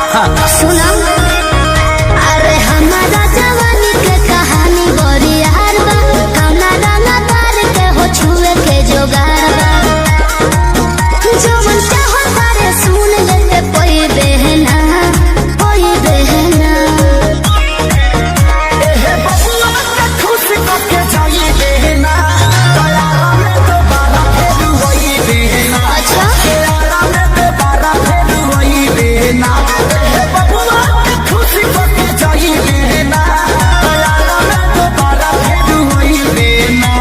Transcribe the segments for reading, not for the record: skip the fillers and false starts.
सुना अरे हमारा जवानी के कहानी बड़ी यार बा, कौना रंगा बार के हो छुए के जोगार बा, जो मन चाहो तारे सुन ले कोई बहना कोई बहना। एहे बबुआ के खुश करके जाई बहना, तयारा में दोबारा फिर वही बहना। अच्छा तयारा में दोबारा फिर वही बहना। एहे बबुआ के खुश करके जाई बहना, तयारा में दोबारा फिर वही बहना।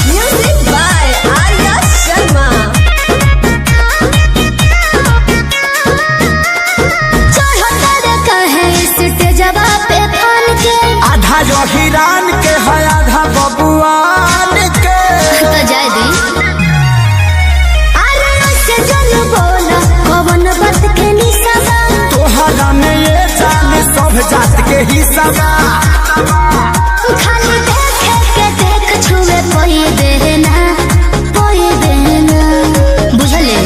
Music by Arya Sharma. चाहो तारे कहे स्टेजवा पे फान के, आधा जो हिरान के है आधा बबुआन के। तो जाए दी अरे ऐसे जन बोला कौन बात के निशाबा, तोहरा में ये जान सब जात के हिस्सा बा। खाली देखे के देख छुए कोई बहना बुझले।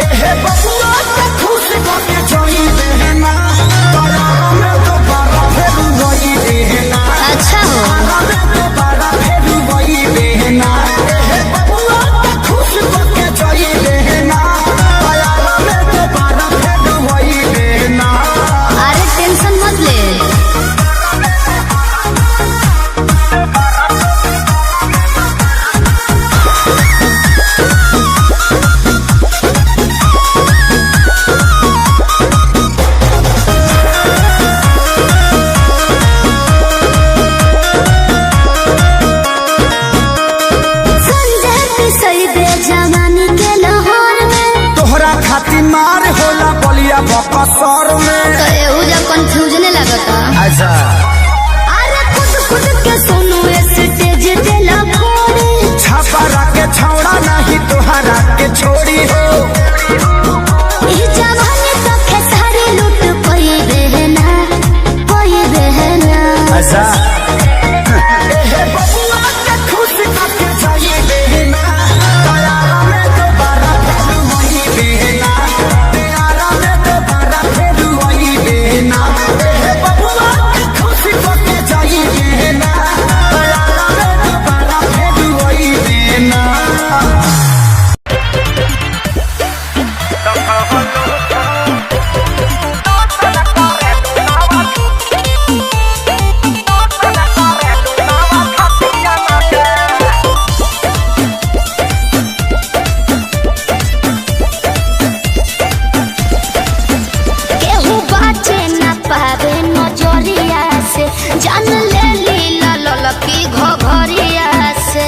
एहे बबुआ के खुश करके जाई बहना, तयारा में दोबारा फिर वही बहना। अच्छा हो तयारा में दोबारा फिर वही बहना। एहे बबुआ के खुश करके जाई बहना, तयारा में दोबारा फिर वही बहना। अरे टेंशन मत ले, संजय पिसई दे जवानी के लाहौर में, तोहरा खातिर मार होला बलिया बकसर में। तो एहू जा कंफ्यूजन लगता। अच्छा अरे खुद के सुनो स्टेज पे लफोड़े, छापरा के छौड़ा नहीं तोहरा के छोड़ी हो। ई जवानी तो खेसारी लूट कोई बहना अच्छा एहे बबुआ के खुश करके जाई बहना, तयारा में दोबारा फिर वही बहना। तयारा में दोबारा फिर वही बहना। एहे बबुआ के खुश करके जाई बहना, तयारा में दोबारा फिर वही बहना। केहू बाचे न पावे नजरिया से, जान ले लीला ललकी घघरिया से।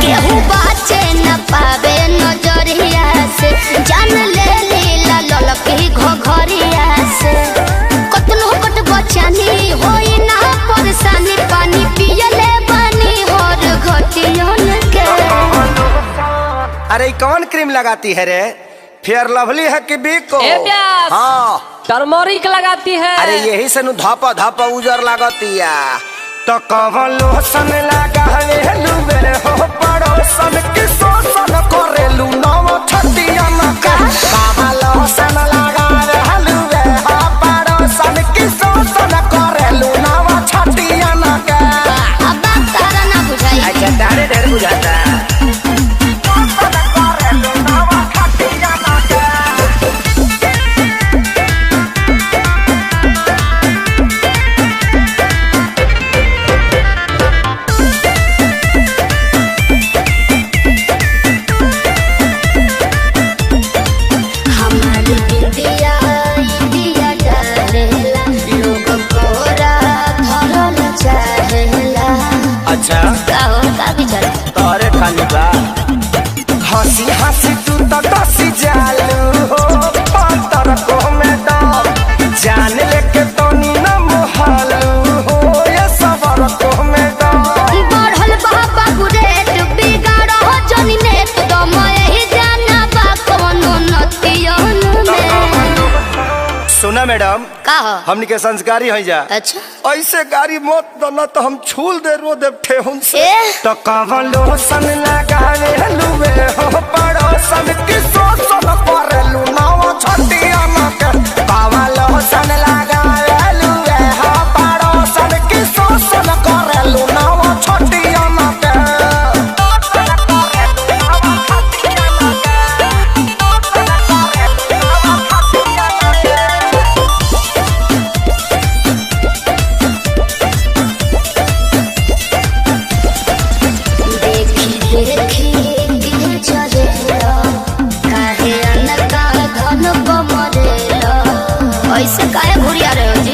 केहू बाचे न पावे नजरिया से, जान ले लीला ललकी घघरिया से। कतनो कट बचानी होई ना परेशानी, पानी पियले बानी हर घटियन के। अरे कौन क्रीम लगाती है रे? फेयर लवली है कि बिको? ए प्यास। हाँ टर्मरिक लगाती है। अरे यही से नु धापा धापा उजर लागतिया। तो कवन लोशन लगावेलू मेरे हो पड़ोसन की शोषण करेलू नव छतिया न का। कवन लोशन लगावेलू मेरे हो पड़ोसन की शोषण करेलू नव छतिया न का। अब बात तारा ना बुझाई। अच्छा तारे ढेर बुझाता। हमारी इंडिया इंडिया डालेला, लोग कोरा धरल चाहेला। अच्छा का हो का विचार? तोरे खाली बा हंसी हंसी तू तो कसी जालू हो। पातर को में दम जान लेके तो नी न मोहलू हो। ये सबर को में दम बढ़ल बाबा गुरेट बिगाड़ हो जनी नेत दम यही जाना बा कोनो नतियन में। सुना सुना मैडम का हो? हमनी के संस्कारी हो जा। अच्छा ऐसे गाड़ी मत दो तो हम छूल दे रो दे ठेहुन से। तो कवन लोसन लगावे लुवे हो पड़ोसन की सोसन करे लुनावा छटिया न के। कवन लोसन लगावे लुवे हो पड़ोसन की सोसन करे लुनावा छटिया न के। ऐसे काहे घुरिया रहे हो जी?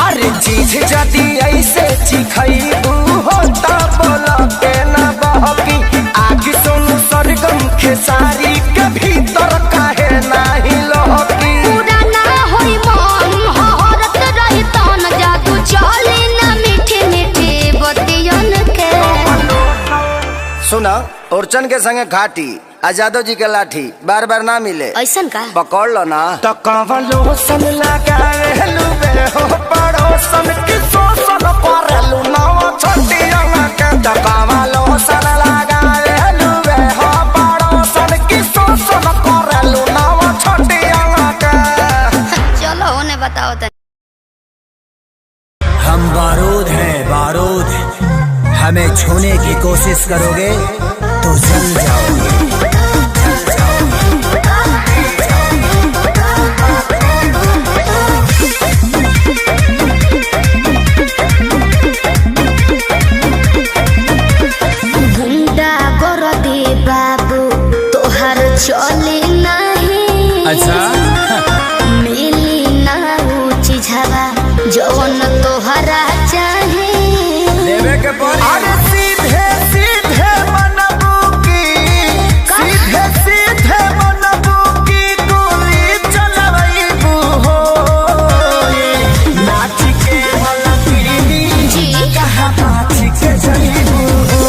अरे चीज जदी ऐसे चिखैबू होता बोला के ना बहकी। आगे सोनू सरगम खेसारी के भीतर काहे नाही लहकी। पूरा ना होई मन हरत रही तन जादू चली ना मीठी मीठी बतियन के। सुना ओरचन के संगे घाटी आजादो जी के लाठी बार बार ना मिले। ऐसन का? पकड़ लो ना। तो कवन लोसन लगावे लुवे हो पड़ोसन की सोसन करे लुनावा छटिया न के। तो कवन लोसन लगावे लुवे हो पड़ोसन की सोसन करे लुनावा छटिया न के। चलो उन्हें बताओ तो। हम बारूद हैं बारूद, हमें छूने की कोशिश करोगे तो जल जाओगे। गुंडा कर दे बाबू तोहर चले नहीं। अच्छा मिली ना ऊंची झवा जौन तोहरा चाहे। देवे के अरे सीधे सीधे मनबू की सीधे सीधे मनबू की गोली चलवैबू हो। नाच के मलकीनी जी कहाँ नाच के जईबू हो।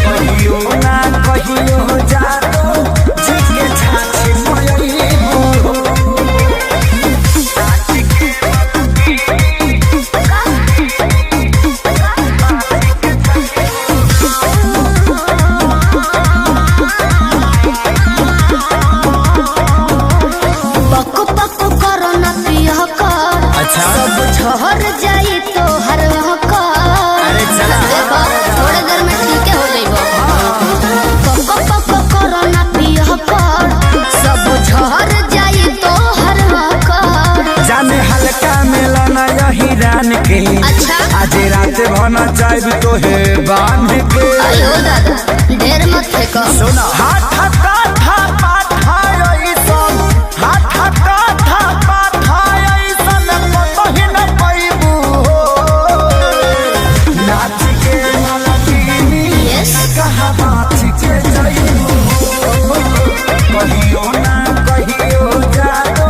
कहियो ना कहियो जादो जी के छाछ मयईबू हो। नाच के पक पक करो ना पिया कर। अच्छा सब झहर जाई तो हर कर। अरे चला। देखो थोड़े देर में ठीक हो जाइबो। पक पक करो ना पिया कर। सब झहर जाई तो हर कर। जाने हल्का मिलना यही रान के। अच्छा आज रात भना चाहब तो है बांध के। आयो दादा ढेर मत फेंको। सुना हाथ काठा पाठा ऐसन हाथ काठा पाठा ऐसन कतही न पैबू हो। नाच के मलकीनी यस कहाँ नाच के जईबू हो। कहियो ना कहियो जादो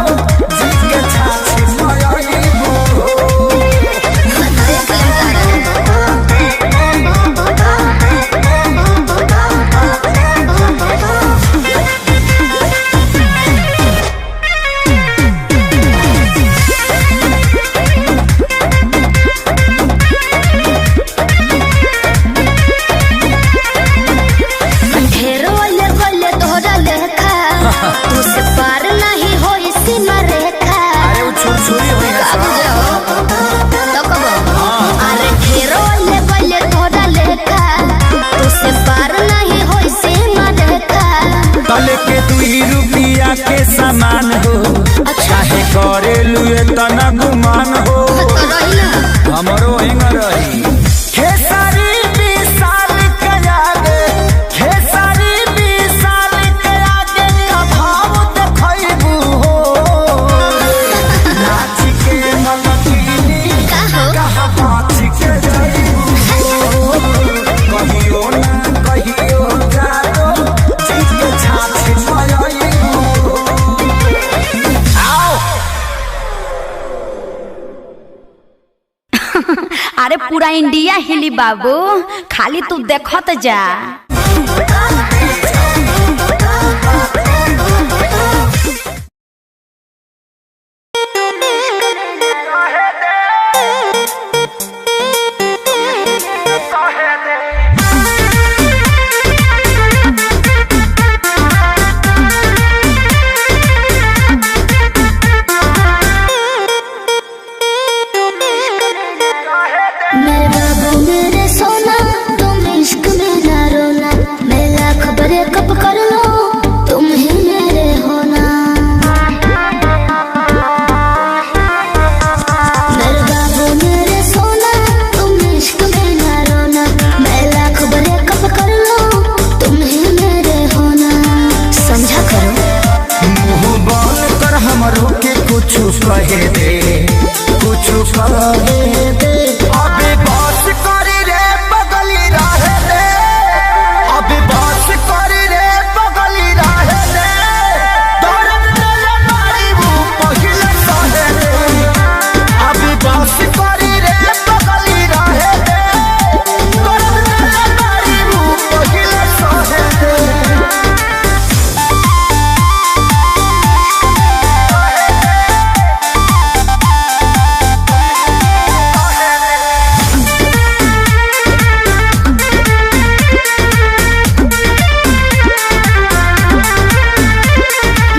जी के छाछ मयईबू हो। देख लेम ढेर वाले वाले तोहरा लेखा तुझसे पार नहीं होई सीमा रेखा। अरे वो छुरी हुई है काबू सब। जाओ तो कबो। अरे ढेर वाले वाले तोहरा लेखा तुझसे पार नहीं होई सीमा रेखा। तले के 2 रुपया के सामान हो। चाहे करे लुए तना गुमान हो। तो रही ना हमरो हिंग रही। खेसारी विशाल के आगे खेसारी विशाल के आगे का भाव देखैबू हो। नाच के मलकीनी का हो? कहाँ नाच के जईबू हो। कहियो ना कहियो जादो जी के छाछ मयईबू हो। आओ अरे पूरा इंडिया हिली बाबू, खाली तू देखत जा। मेरे बाबू मेरे सोना तुम इश्क में ना रोना, मैं लाख ब्रेकअप कर लो तुम ही मेरे होना। मेरे बाबू मेरे सोना तुम इश्क में ना रोना, मैं लाख ब्रेकअप कर लो तुम ही मेरे होना। समझा करो मुंह बोल कर हमरो के कुछ कहे दे, कुछ कहे दे। अबे बस करी रे बगली रहे दे, अबे बस करी रे बगली रहे दे। दर्द दिल मारी वो पहिले सहे दे, अबे बस करी रे बगली रहे दे। दर्द दिल मारी वो पहिले सहे दे।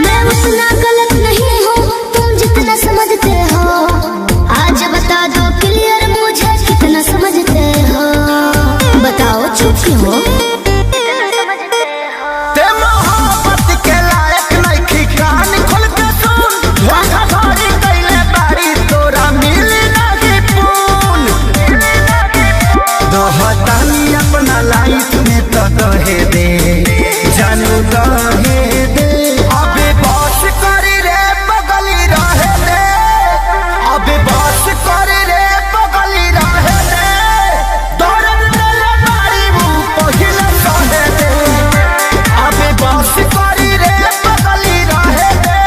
मैं उतना गलत नहीं हूँ तुम जितना समझते हो, आज बता दो क्लियर मुझे कितना समझते हो। बताओ चुप क्यों हो? ते मोहब्बत के लायक नइखी, कान खोल के सुन। धोखाधड़ी कइले बारी तोरा मिली नहीं पून। दहतानी अपना लाइफ में तो दहे दे, जानू दहे दे। अबे बस करी रे बगली रहे दे, अबे बस करी रे बगली रहे दे। दर्द दिल मारी वो पहिले सहे दे, अबे बस करी रे बगली रहे दे।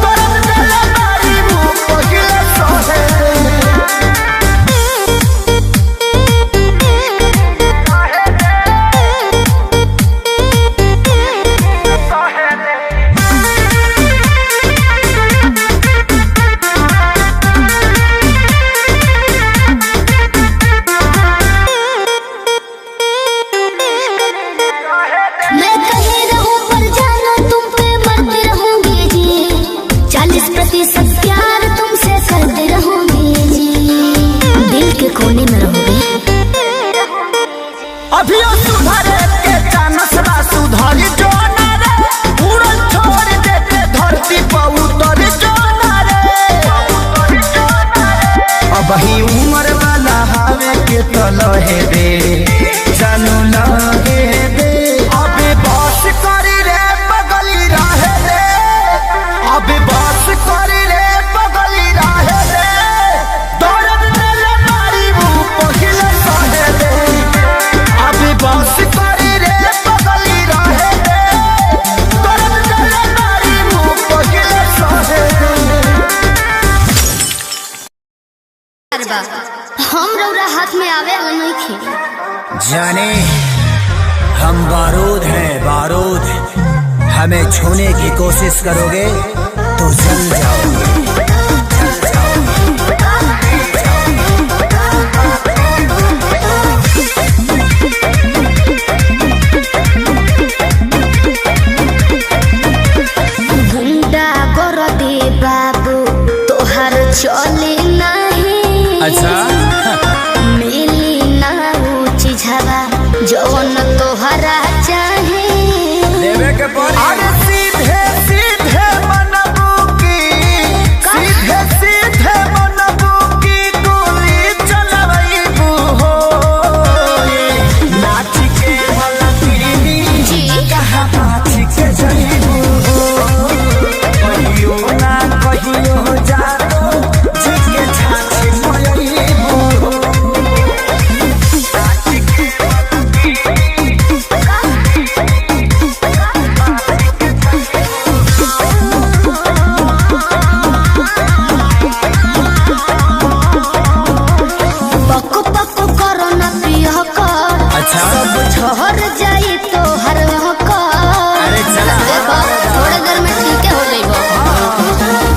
दर्द दिल मारी वो पहिले सहे दे। मैं कहीं रहूं पर जानो तुम पे मरती रहूंगी जी, 40% प्यार तुमसे करती रहूंगी जी, दिल के कोने में रहूंगी। अभी सुधरे के चानस बा सुधरी जो ना रे, उड़न छोड़ देते धरती पर उतर जो ना रे। अब ही उम्र वाला हावे के तो लहे दे, जानू लहे दे। अबे बस करी रे बगली रहे दे, अबे बस करी रे बगली रहे दे। दर्द दिल मारी वो पहिले सहे दे, अबे बस करी रे बगली रहे दे। दर्द दिल मारी वो पहिले सहे दे। हम रौरा हाथ में आवे वाला नहीं थे। जाने हम बारूद हैं बारूद, हमें छूने की कोशिश करोगे तो जल जाओगे। गुंडा गोरदी बाबू तोहर चले नहीं, अच्छा मिली ना ऊंची झवा जौन तोहरा चाहे। लेवे के पड़ी। अरे सीधे सीधे मनबू की, सीधे सीधे मनबू की गोली चलबू हो। नाच के मलकिनी जी कहाँ नाच के जइबू हो। कहियो ना कहियो जातो जिसके छाछी मयबू हो। नाच के मलकिनी पको पको करो ना पिया कर, अच्छा। सब झहर जाई तो हर कर। अरे चला। देखो थोड़े देर में ठीक हो जाइबो।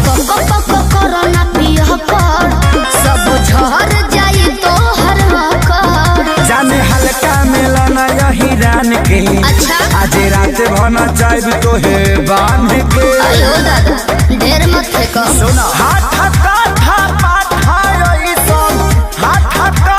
पको पको करो ना पिया कर, सब झहर जाई तो हर कर। जाने हल्का मिलना यही रान के, अच्छा। आज रात भना चाहब तो है बांध के। अयो दादा ढेर मत फेंको। सुना हाथ का था पाथा ऐसन, हाथ का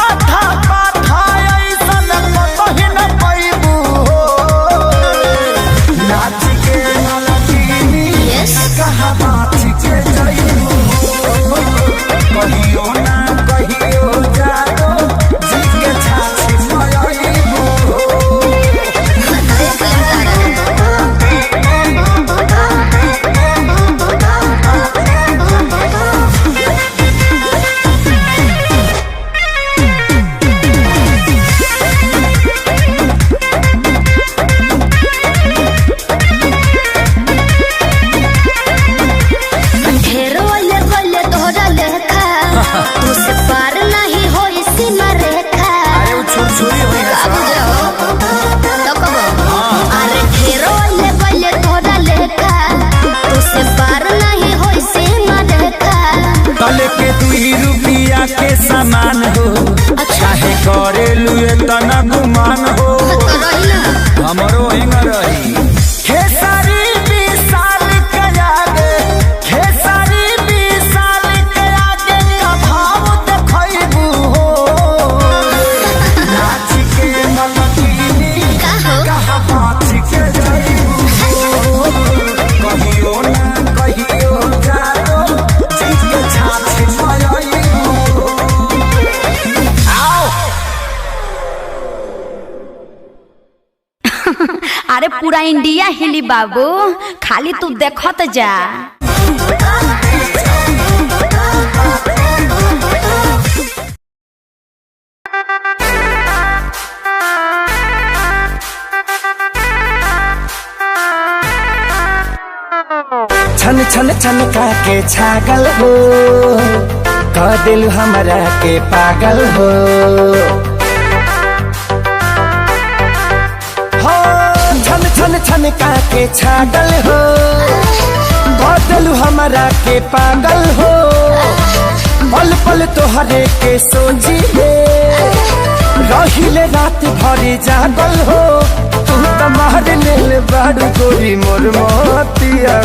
के समान हो चाहे करेलू तना गुमान हो हमरो हिंग रही खेसारी विशाल के आगे खेसारी विशाल के आगे का भाव देखैबू हो नाच के नलकीनी कहा बात के जाइबू हो कहियो ना कहियो जानो जीत के छाछ पाइबू आओ। अरे पूरा इंडिया हिली बाबू, खाली तू देखत जा। छन छन छन का के छागल हो कह दिल हमरा के पागल हो छन छन का के छागल हो बदलू हमरा के पागल हो पल पल तोहरे के सोची रहिले रात भरी जागल हो तू तो मार लेल बाड़ू गोरी मोर मोतिया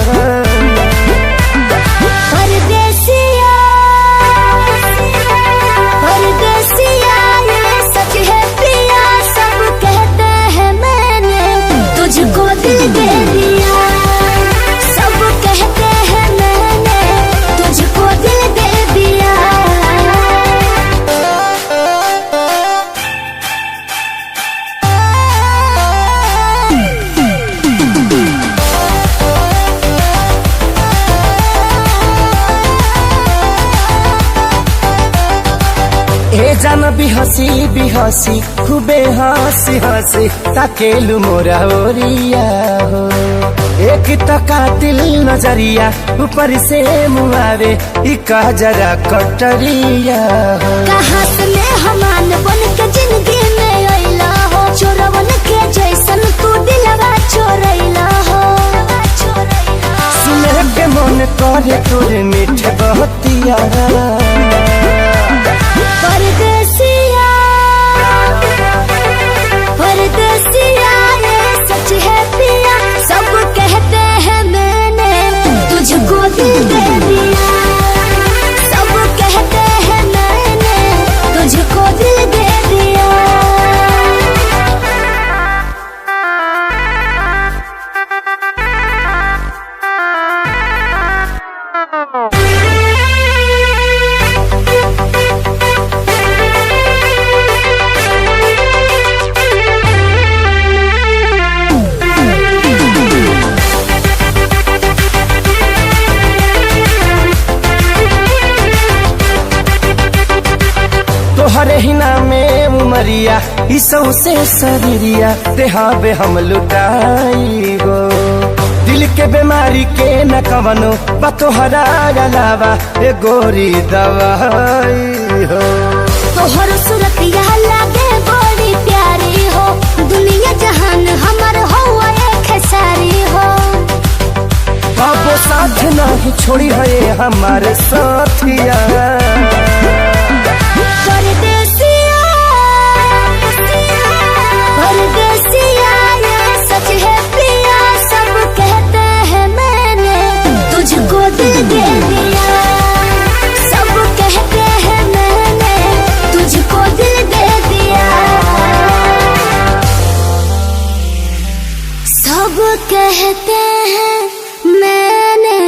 परदेसिया परदेसिया ये सच है पिया सब कहते हैं मैंने तुझको दिल दे दिया सब कहते हैं मैंने तुझको दिल दे दिया। ए जान बिहसी खूबे हंसी हंसी ताकेलू मोरा ओरिया हो एक तो कातिल नजरिया ऊपर से मुआवे इका जरा कटरिया हो कहाँ से मैं हमान बन के जिंदगी में अइला हो चोरवन के जैसन तू दिलवा चोरैला हो सुने के मन करे तोरे मीठे बहतिया परदेसिया परदेसिया ये सच है पिया सब कहते हैं मैंने तुझको दिल दे दिया सब कहते हैं मैंने तुझको दिल दे दिया। तोहरे ही नामे उमरिया इसो से शरीरिया देहाबे हम लुटाई हो दिल के बीमारी के न कवनो बतोहरा अलावा ए गोरी दवाई हो तोहर सूरतिया लागे बड़ी प्यारी हो दुनिया जहान हमर हुआ एक सारी हो बाबो साथ नहीं छोड़ी है हमारे साथिया परदेसिया परदेसिया ये सच है पिया सब कहते हैं मैंने तुझको दिल दे दिया सब कहते हैं मैंने तुझको दिल दे दिया सब कहते हैं मैंने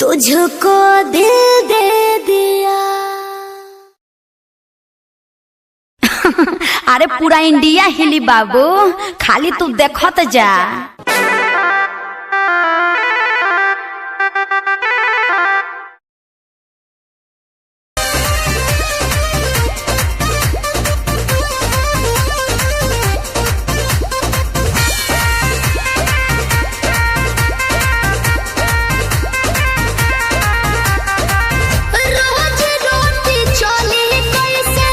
तुझको दिल दे दिया। अरे पूरा इंडिया हिली बाबू, खाली तू देखत जा। रोज रोटी चली कैसे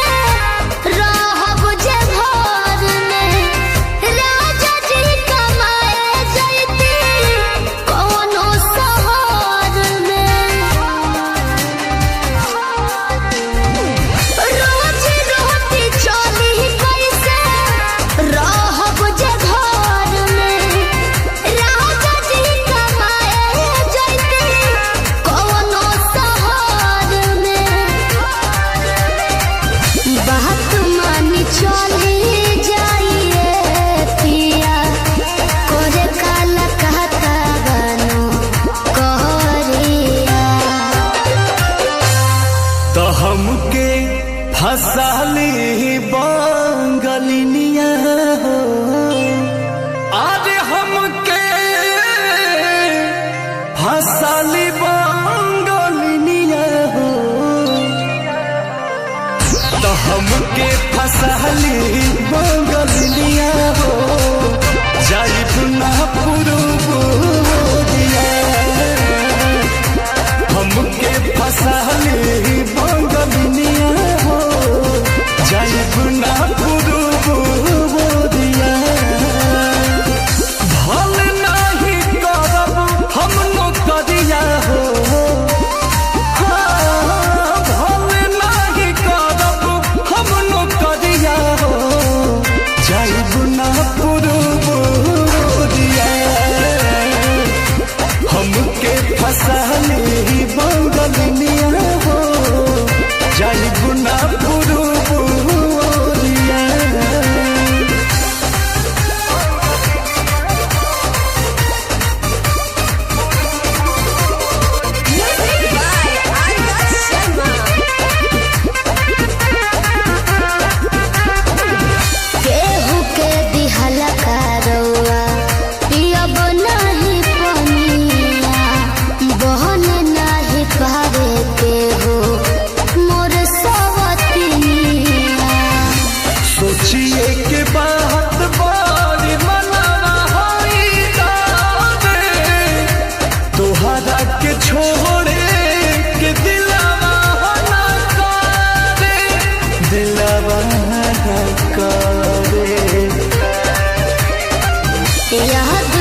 रहब जे घर में राजा जी कमाए हमके फसाली बंगलिनिया हो आज हमके फसाली बंगलिनिया हो तो हमके फसाली बंगलिनिया हो जाइब ना पुरुबोदिया हमके फसाली बंगलिनिया हो जाइब ना पुरुबोदिया भल नहीं करब हम नौकरिया हो भल नहीं करब हम नौकरिया हो जाइब ना पुरुबोदिया हमके फसाली बंगलिनिया हो जाइब ना पुरुबोदिया केहू के दिहला करौआ पियब नाही पनिया बहन नाही पावे केहू मोर सवतिनिया सोचिए के बात बारी मनाना होई दावे तोहरा के छोड़े के दिलवा ना करे दिलवा ना करे याद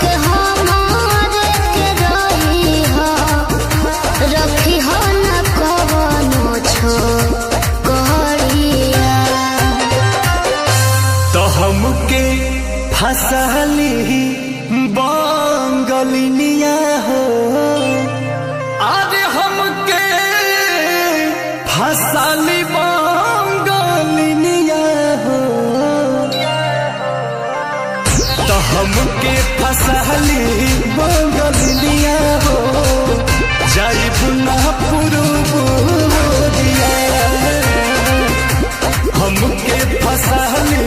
के हमारे के रही हो रखी हो न कवनो छोकरिया तो हमके फसाली बंगलिनिया हो आज हमके फसाली बंगलिनिया हो तो हमके फसाली बंगलिनिया हो जाइब ना पुरुबोदिया हमके फसाली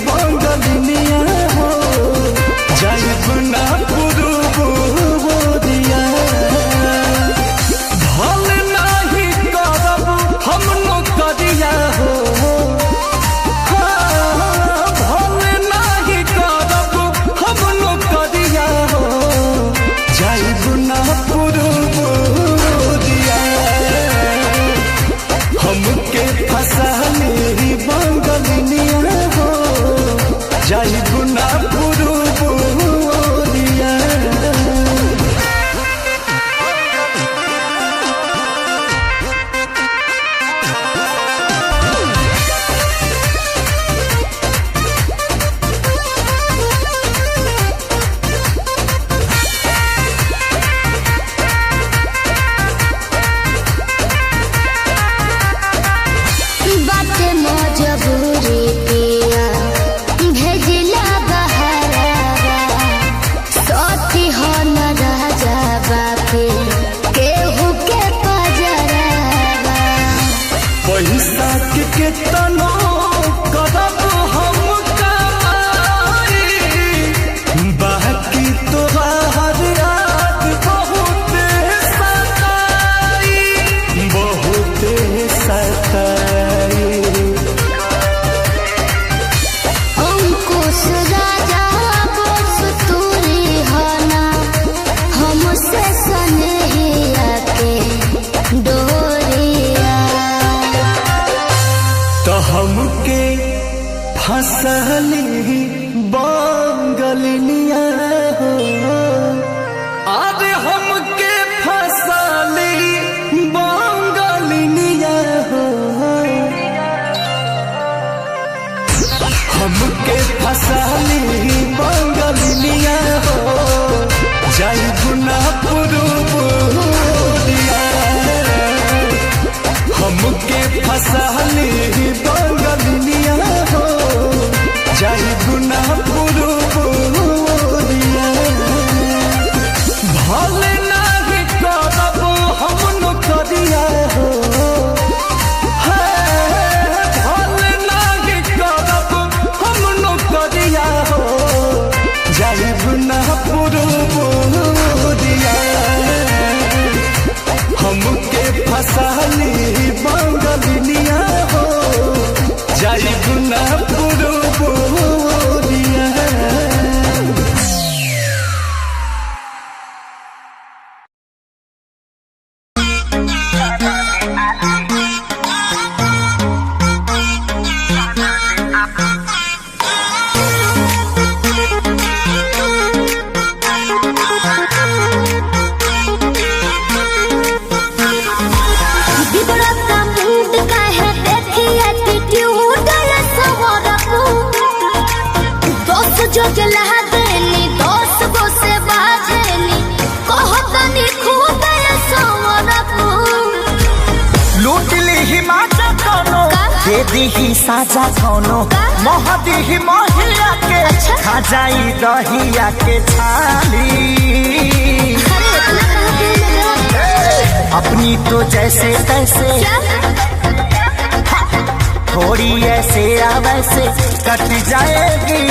बंगलिनिया हो जाइब ना पुरुबोदिया भल नहीं करब हम नौकरिया हो भल नहीं करब हम नौकरिया हो जाइब ना पुरुबोदिया हमके फसाली बंगलिनिया हो जाइब ना पुरुबोदिया बाटे मजबूरी पिया भेजिला बहरावा सती हो न राजा बाके केहू के पजरावा पैसा के केतनो करब हम कमाई बाकी तोहार याद बहुत सताई अंकुश राजा बोस तूरी हना हमसे सनेहिया के डोरिया तो हमके फसली बंगलिनिया हो आज हमके फसली बंगलिनिया हो हमके फसाली बंगलिनिया हो जाइब ना पुरुबोदिया हमके फसाली बंगलिनिया हो जाइब ना पुरुबोदिया दे दी साजा कोनो महदी महिया के खा जाई दहिया के छाली। अपनी तो जैसे तैसे थोड़ी ऐसे या वैसे कट जाएगी।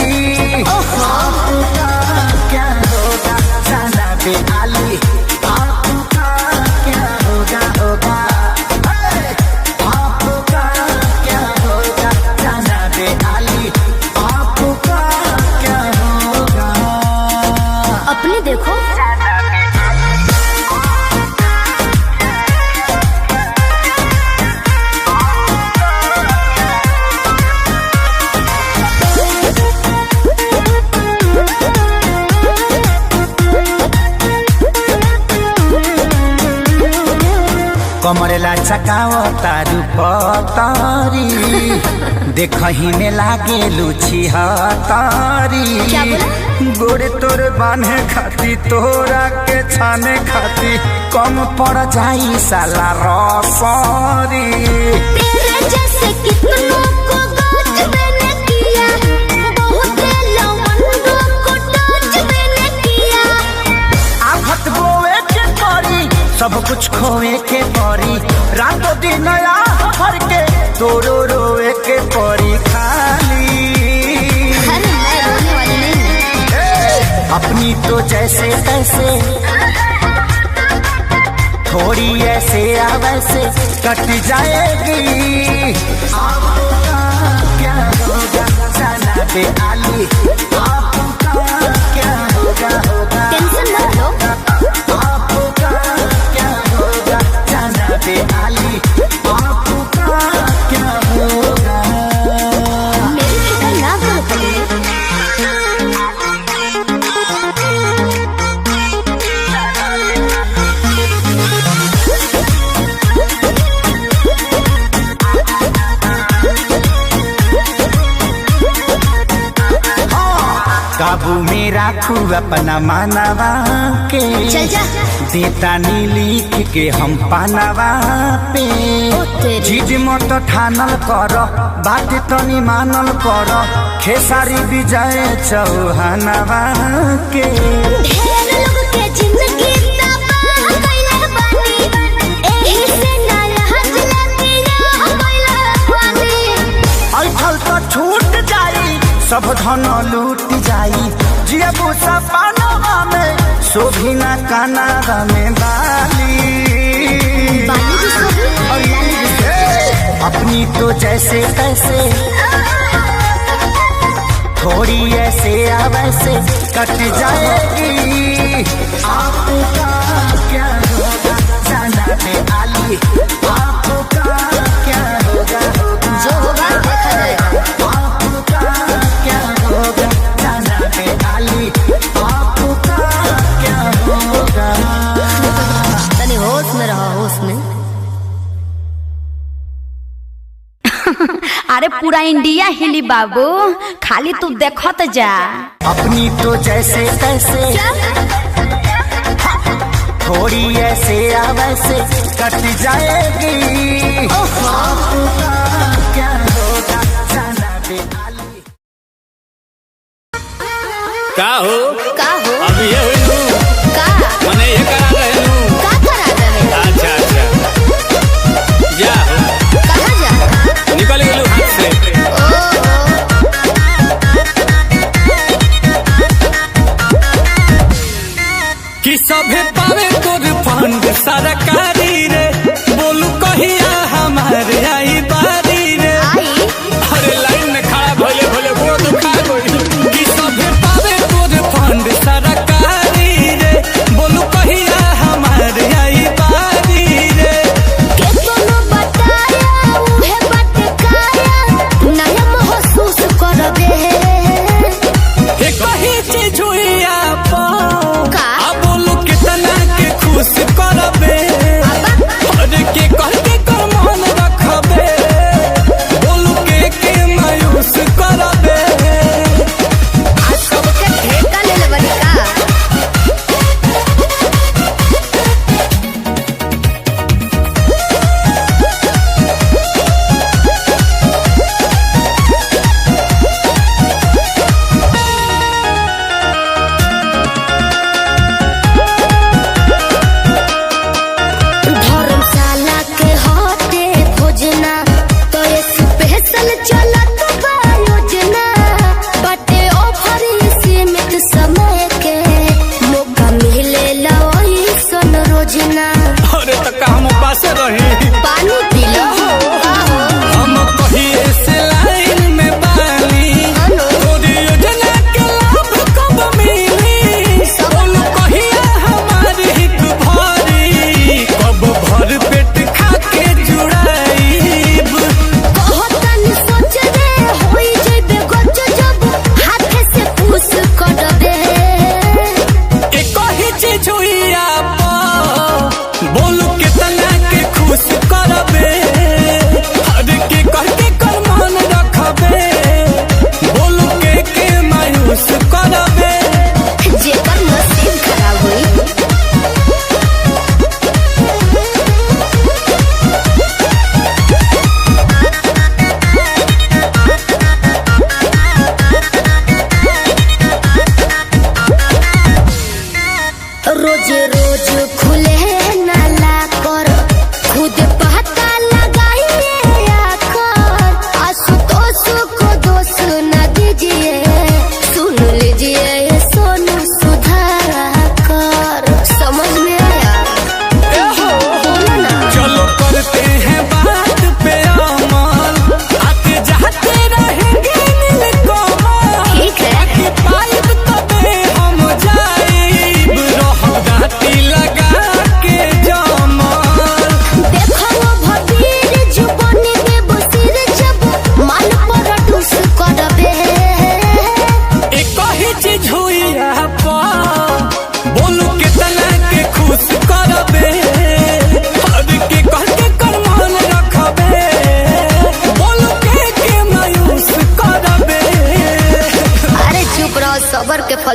आपका क्या होगा जाना बे आली, आपका क्या होगा होगा। आपका क्या होगा जाना बे आली, आपका क्या होगा। अपने देखो कमरेला चकाव तारू पतारी देखही में लागे लुची हतारी। गोड़े तोरे बांधे खाती तोरा के छाने खाती कम पड़ जाई साला रसरी। तेरे जैसे कितनों को गाज मैंने किया, बहुत लवंडों को टच मैंने किया। आफत बोए के परी सब कुछ खोए के परी, रातों दिन भर के तोरो रोए के परी खाली। अरे मैं रोने वाली नहीं हूँ। अपनी तो जैसे तैसे थोड़ी ऐसे या वैसे कट जाएगी। आपका क्या होगा जाना बे आली, आपका क्या होगा होगा। टेंशन मत लो, आपका क्या होगा जाना बे आली, आपका क्या होगा। मेरी फिक्र ना करो पहले। काबू में राखू अपना मानवा के, चल जा। देता नी लिख के हम पानवा पे। चीज मत ठानल कर बात तनी मानल कर, खेसारी विजय चौहानवा के। ढेर लोग के जिंदगी तबाह कइले बानी, एही से ना लहज लगिया कइले बानी। ऐठल तो छूट जाई सब धन लूट जाई, जियबू सपनवा में शोभी ना कानावा में बाली। बाली भी सोभी और लाली भी सोभी। अपनी तो जैसे तैसे थोड़ी ऐसे या वैसे कट जाएगी। आपका क्या होगा जाना बे आली, आपका क्या होगा होगा। जो होगा देखा जाएगा। आपका क्या होगा जाना बे आली, आपका क्या होगा। तनी होश में रहो, होश में। अरे पूरा इंडिया हिली बाबू, खाली तू देखत जा। अपनी तो जैसे तैसे थोड़ी ऐसे या वैसे कट जाएगी। आपका क्या होगा जाना बे आली। का हो का हो अब ये हुई का मने ये करा रहे हूँ। का करा रहे हो? अच्छा अच्छा जा हो कहाँ जा? निकल गेलू हाथ से। कि सभे पावे तोर फंड सरकारी रे, बोलू कहिया हमारे आई बारी रे। आई अरे लाइन में खड़ा भले भले वो दुखा गई। कि सभे पावे तोर फंड सरकारी रे, बोलू कहिया हमारे आई बारी रे। के तोनो बताया उहे बटकाया, नया महसूस करबे। हे कही चीज हुई आप का? अब बोलू कितना के खुश करबे।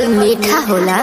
बड़ी मीठा होला।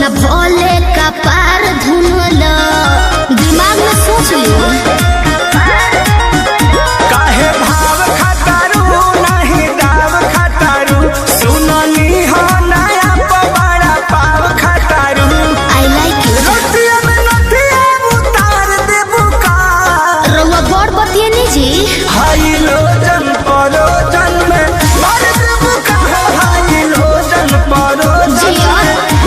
न भोले का पार धुनला दिमाग में सोच लियो काहे भाव खतारू नहीं दाव खतारू सुननी हो नया पवाड़ा पाव खतारू आई लाइक यू रोटिया में नथिया उतार देबू का रउआ बड़ बतिए नी जी हाई लोजन परोजन में मार देबू का हाई लोजन परोजन जिया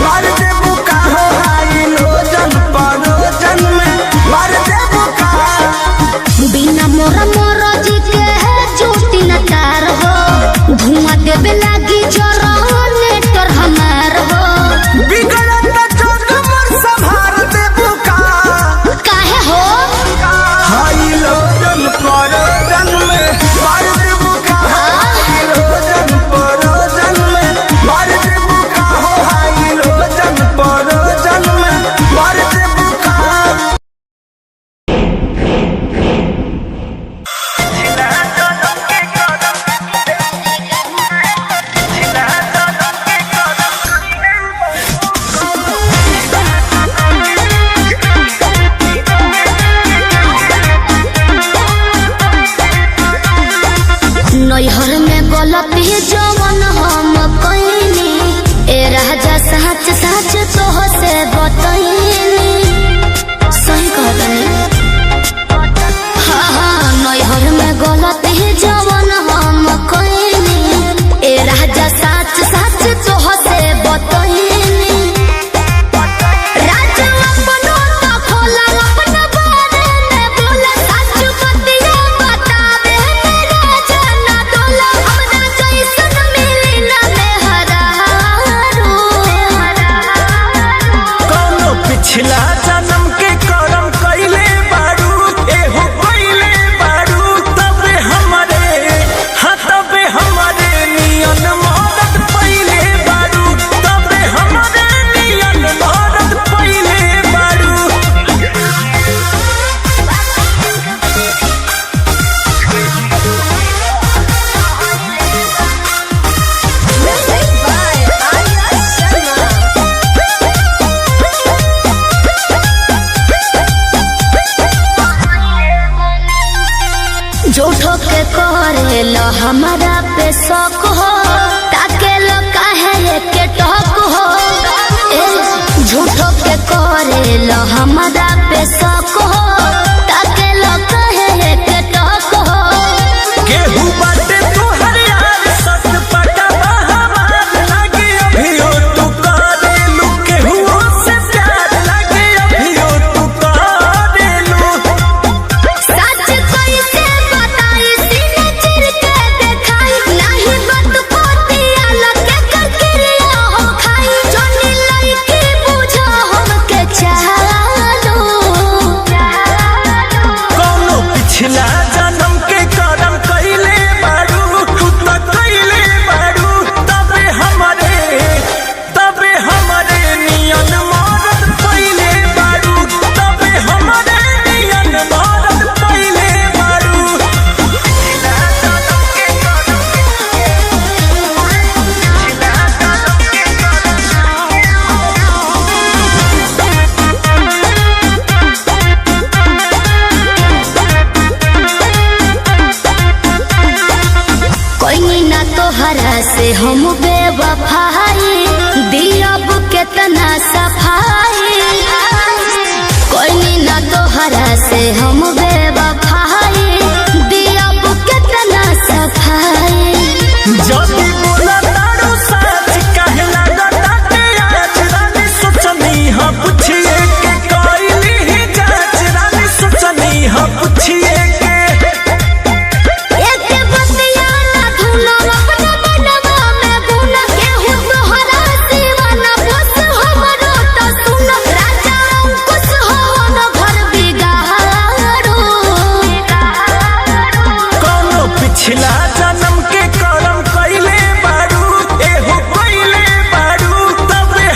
मार देबू का हाई लोजन परोजन में मार देबू का बिना मोरा मोरा जी के है चोटी न तार हो धुआं देवे लागी जरने तोर हमार हो बिगड़त जोग मोर संभार देबू का काहे हो हाई लोजन परोजन में मार देबू का हाई लोजन परोजन में मार देबू का हाई लोजन परोजन में मार देबू का नैहर में गलती जवन हम कइनी ए राजा सच सच तोह से बतइनी सही कहतनी हाँ नैहर में गलती जवन हम कइनी ए राजा सच सच तोह से बतइनी राजा अपनो तो खोला अपना बारे में बोला सच बतिया बतावे राजा ना डोला हमरा जैसन मिली ना मेहरारू कौनो झूठो के करे लो हमारा पे शौक हो, ताके लो काहे के टॉक हो। झूठो के करे लो हमारा पे शौक हो, ताके लो काहे के टॉक हो। केहू बाटे तोहर यार सत पटवा हमार लागे अभियो तू करेलू, केहू से प्यार लागे अभियो तू करेलू। सच कैसे बताई सीने चिर के देखाई, नहीं बात पोतिया लगे करकिरिया हो खाई। जोनी लईकी बुझो हमके चालो, कौनो पिछला जन्म के कर्म कइले बारू, तू त कइले बारू। तबे हमरे नियन मरद पइले बारू, तबे हमरे नियन मरद पइले बारू। पिछला जन्म के कर्म, कोई ना तोहरा से हम बेवफाई, दिलब केतना सफाई। कोई ना तोहरा से हम बेवफाई, दिलब केतना सफाई। जदी बोला तारू सच काहे लागताटे आज। रानी सोचनी ह पूछिए के कइली ही जांच, रानी सोचनी ह पूछिए के। एक बतिया ना धुनो अपना बनवा में गुना, केहू तोहरा दीवाना बस हमरो तो सुन। राजा अंकुश हो न घर बिगाड़ो, कौनो पिछला जन्म के कर्म कइले बारू, एहो कइले बारू। तबे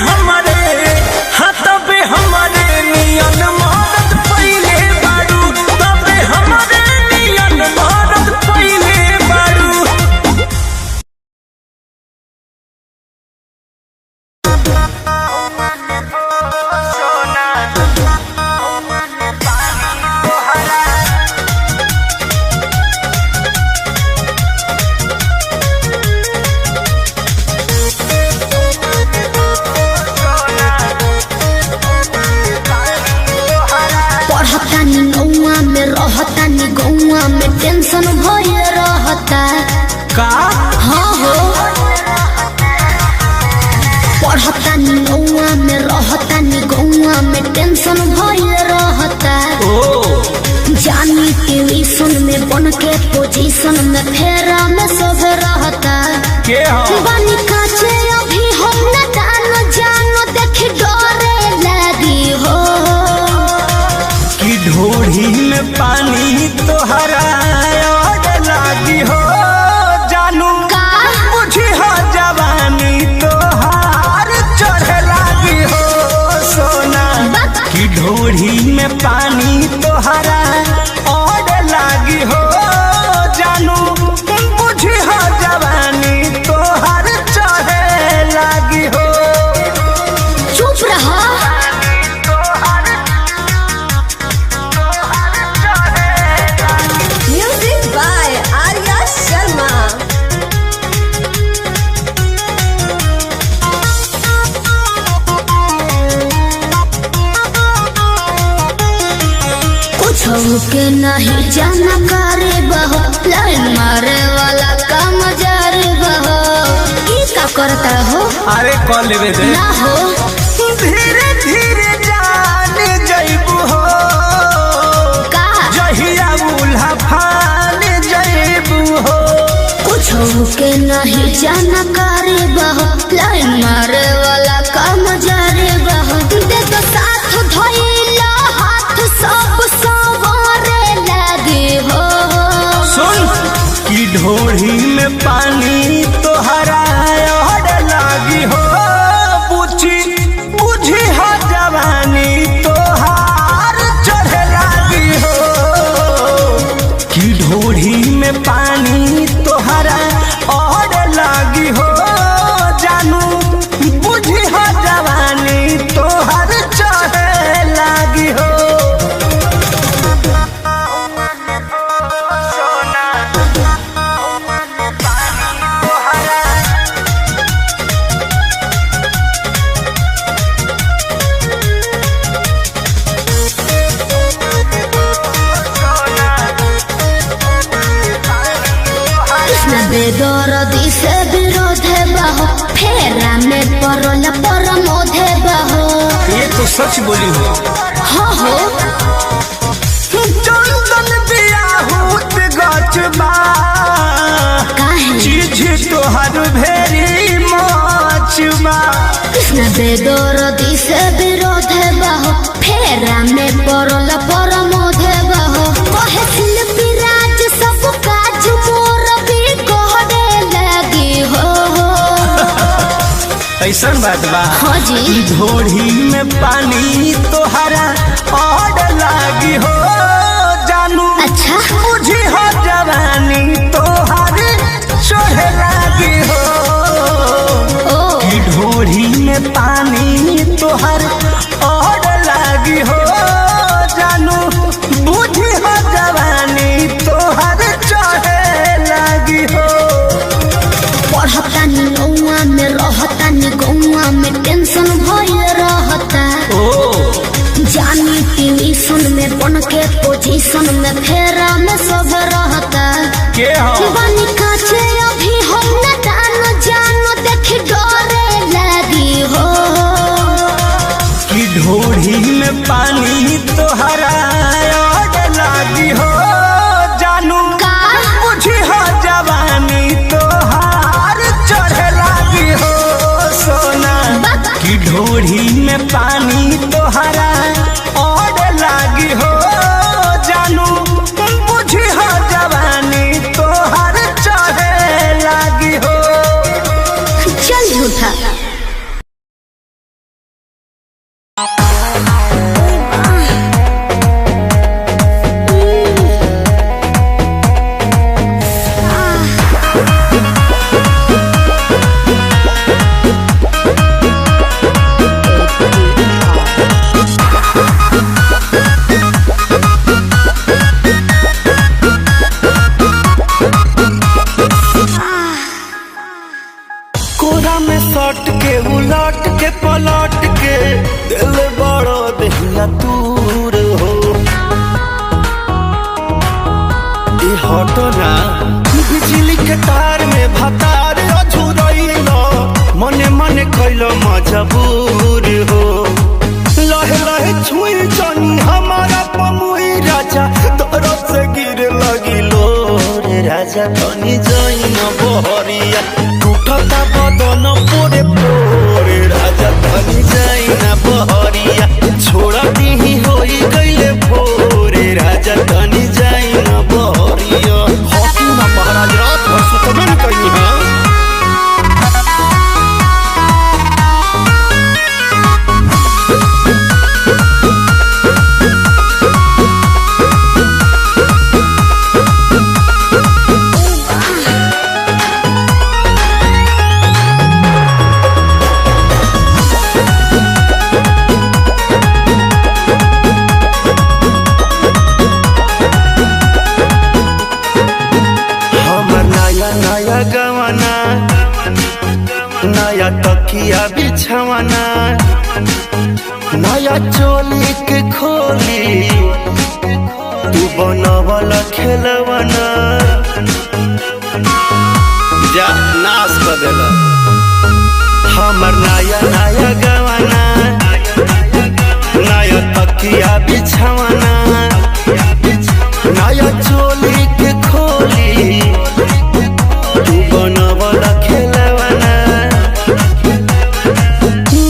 हमरे नियन मरद पइले बारू, तबे हमरे नियन मरद पइले बारू। पढ़तानी गौआ में रहतानी गौआ में, टेंशन भये रहता। का हाँ हो, पढ़तानी गौआ में रहतानी गौआ में, टेंशन भये रहता। जानी ट्यूशन में बन के पोजीशन में, फेरा में सब रहता। के हो बानी काचे अभी हम न जानो देख डरे लगी हो। कि ढोढ़ी में पानी तोहरा और लागी हो, जानू का मुझे हो जवानी तोहार चढ़े लागी हो सोना। कि ढोढ़ी में पानी तोहरा और लागी हो, जानू मुझे हो जवानी तोहार चढ़े लागी हो। चुप रहा, Music by Arya Sharma. कुछ के नहीं जानकारी बहो, लाइन मारे वाला काम जारी बहो। की का करता हो अरे कॉल लेवे दे ना हो, धीरे धीरे जान जइबू हो, का जहिया उल्हा फान जइबू हो। कुछ के नहीं जानकारी बहो, लाइन मारे वाला काम जारी बहो। दे तो साथ धोइला हाथ सब सवारे लगे हो। सुन कि ढोढ़ी में पानी तोहरा और लागी हो, बुझी हो जवानी तोहार चढ़े लागी हो। कि ढोढ़ी में पानी तोहरा और लागी हो, जानू बुझी हो जवानी तोहार चढ़े लागी हो। बेदर्दी से विरोध बहो फेरा में परल परमोध बहो। ये तो सच बोली हो। हो चंदन बियाहूत गचबा काहे चीज तोहर भेरी मचबा। कृष्ण बेदर्दी से विरोध बहो फेरा में परल परमोध बहो। कहे शिल्पी राज सब काज मोर भी कहने लगी हो। ऐसा बात बा हाँ जी ढोढ़ी में पानी तोहरा और लागी हो जानू। अच्छा बुझी हो जवानी तोहर चढ़े लागी हो। ढोढ़ी में पानी तोहर और लागी हो जानू। बुझी हो जवानी तोहर चढ़े लागी हो। पढ़तानी नौआ में रहतानी गौआ में टेंशन भइल रहता। जानी ट्यूशन में बन के पोजीशन में फेरा में सब रहता। के हो बनी काचे अभी हम न जानो देख डरे लगी हो। कि ढोढ़ी में पानी तोहरा और लागी हो जानू। का बुझी हो जवानी तोहार चढ़े लागी हो सोना। कि ढोढ़ी में पानी तोहरा और लागी हो जानू। बुझी हो जवानी तोहार चढ़े लागी हो। चल झूठा कोरा में सट के उलट के पलट के दिल बड़ो दहिया दूर हो। ई हटो ना बिजली के तार में भतार अझुरइलो मने मने कैलो मजबूर हो। लहे लहे छुई जनी हमारा पमुई राजा तोरो से गिर लगिलो रे राजा तनी जाई न बहरिया टूटता बदन पोरे पोरे राजा तनी जाई न बहरिया छोड़ा दीही होई गइले भोरे राजा तनी जाई न बहरिया। हॉकी ना महाराज रात भर सुतबे न कहीं हां। गवाना नया तकिया बिछवाना नया चोली के खोली तू बनवल खेलवाना जा नाश कर देला हमर नया नया गवाना नया तकिया बिछवाना नया चोली के खोली बनवल खेलवाना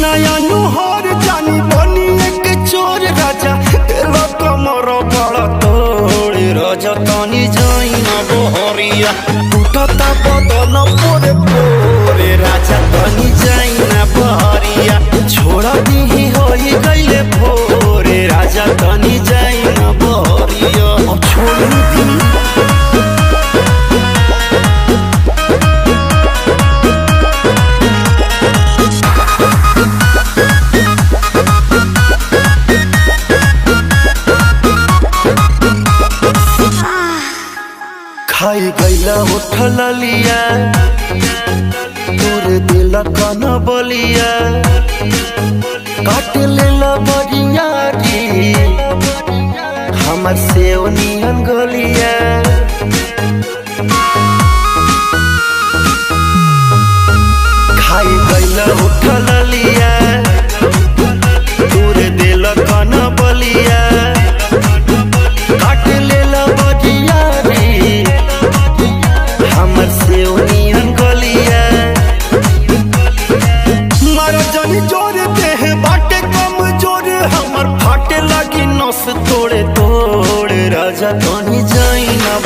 नया नुहर जानी बनी एक चोर राजा तेरा कमर बड़ा तोड़ राजा तनी जाई न बहरिया टूटता बदन पोरे पोरे राजा तनी जाई न बहरिया छोड़ा दीही होई गइले भोरे राजा तनी जाई न बहरिया। अब छोड़ दी खाई गईला उठल लिया तोरे दिल कन बलिया काट लेला बरियारी हमर सेव नियन गलिया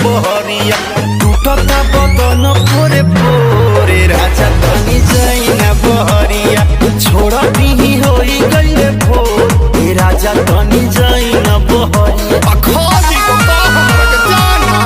बहरिया टूटता बदन पोरे पोरे राजा तनी जाई ना बहरिया छोड़ा दी होई गईले भोर ए राजा तनी जाई ना बहरिया अखोजी को तो हमरा के जाना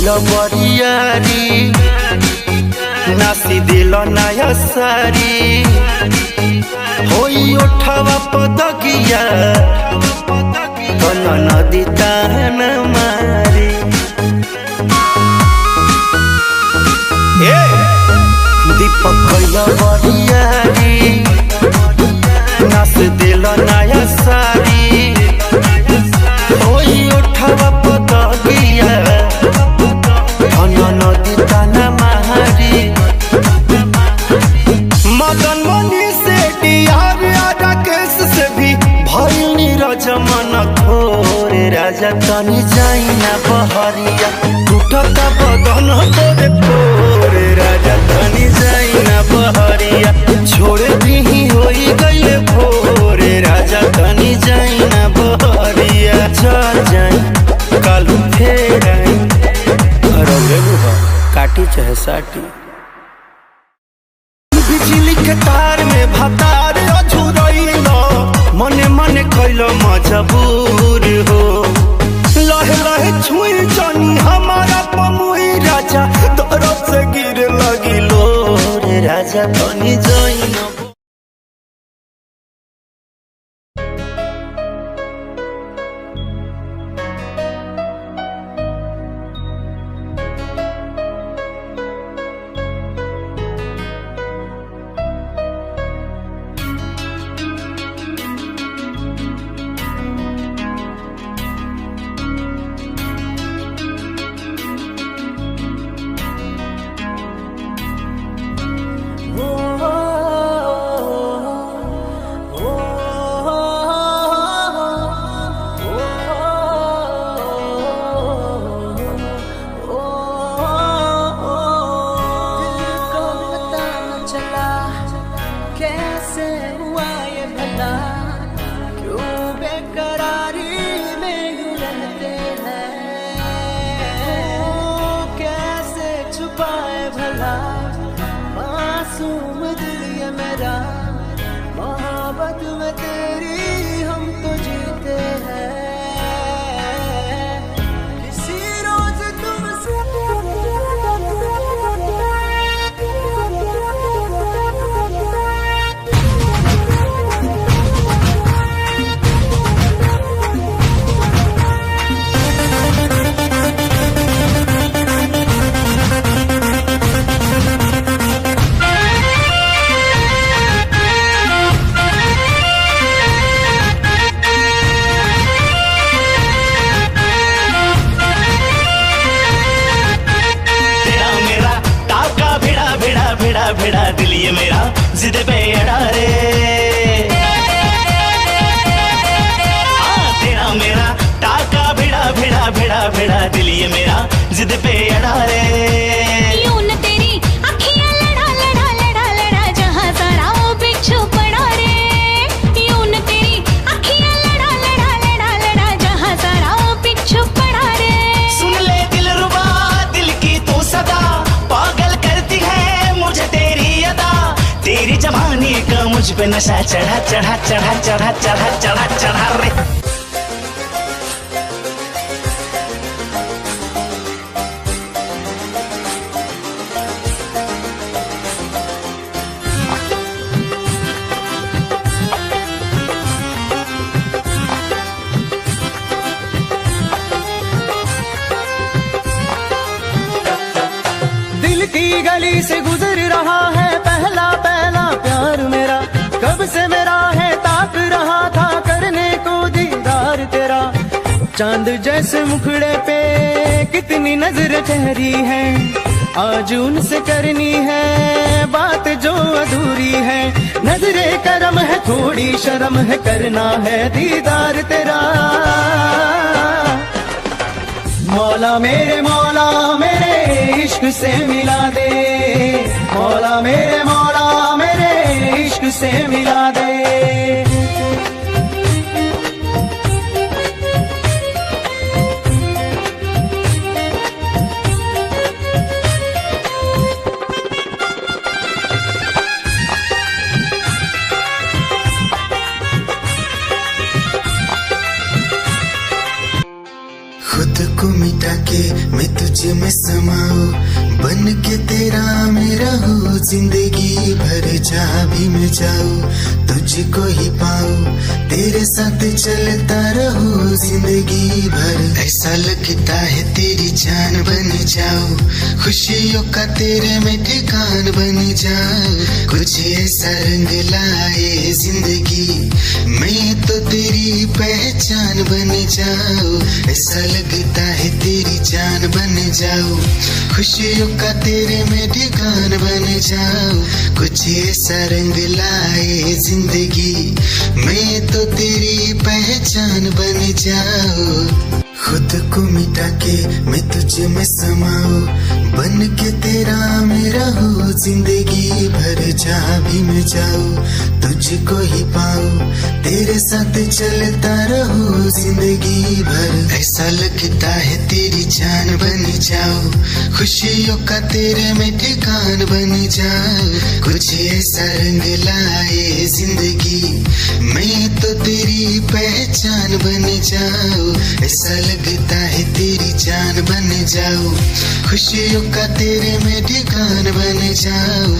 बरियारी नासी दिल नया सारी होई उठावा पदगिया कन नदी तान मारी दीपक कैल बरियारी नास दिल नया सारी होई उठावा पदगिया नदी ताना मारी मदन मनी से डियार राकेश से भी भइल नीरज मन थोरे राजा तनी जाई ना बहरिया टूटता बदन तोरे पोरे राजा तनी जाई ना बहरिया छोड़ दी होई गईले भोरे राजा तनी जाई ना बहरिया चल जाई कालू फेर आई काटी चाहे साटी बिजली के तार में भतार अझुरैलो मने मने कैलो मजबूर हो लहे लहे छुई जानी हमारा पमुई राजा तरफ से गिर लगिलो रे राजा तनी जाई ना भिड़ा दिल ये मेरा जिद पे अड़ा रे तेरा मेरा टाका भिड़ा भिड़ा भिड़ा भिड़ा दिल ये मेरा जिद पे अड़ा रे यूं न तेरी अखियां लड़ा लड़ा लड़ा लड़ा जहां सारा वो बिच्छू पड़ा रे यूं न तेरी अखियां लड़ा लड़ा लड़ा लड़ा जहां सारा वो बिच्छू पड़ा रे सुन ले दिल रुबा दिल की तू सदा पागल करती है मुझे तेरी अदा तेरी जवानी का मुझ पे नशा चढ़ा चढ़ा चढ़ा चढ़ा चढ़ा चढ़ा चढ़ा रे दिल की गली से गुजर रहा है पहला पहला प्यार मेरा कब से मेरा है ताक रहा था करने को दीदार तेरा चांद जैसे मुखड़े पे कितनी नजर ठहरी है, आज उनसे करनी है बात जो अधूरी है। नजरे करम है थोड़ी शर्म है, करना है दीदार तेरा। मौला मेरे इश्क से मिला दे, मौला मेरे इश्क से मिला दे। खुद को मिटा के मैं तुझे में समाऊं, बन के तेरा मेरा हो जिंदगी भर। जहाँ भी मैं जाऊं तुझको ही पाऊं, तेरे साथ चलता रहूं जिंदगी भर। ऐसा लगता है तेरी जान बन जाऊं, खुशियों का तेरे में ठिकान बन जाऊं। कुछ ऐसा रंग लाए जिंदगी, मैं तो तेरी पहचान बन जाऊं। ऐसा लगता है तेरी जान बन जाऊं, खुशियों का तेरे में ठिकान बन जाऊं। कुछ ऐसा रंग लाए जिंदगी, मैं तो तेरी पहचान बन जाऊं। खुद को मिटा के मैं तुझे में समाऊं, बन के तेरा मेरा हो जिंदगी भर। जहाँ भी मैं जाऊं तुझको ही पाऊं, तेरे साथ चलता रहूं जिंदगी भर। ऐसा लगता है तेरी जान बन जाऊं, खुशियों का तेरे में ठिकान बन जाऊं। कुछ ऐसा रंग लाए जिंदगी, मैं तो तेरी पहचान बन जाऊं। ऐसा लगता है तेरी जान बन जाऊं, खुशियों का तेरे में ठिकान बन जाऊं।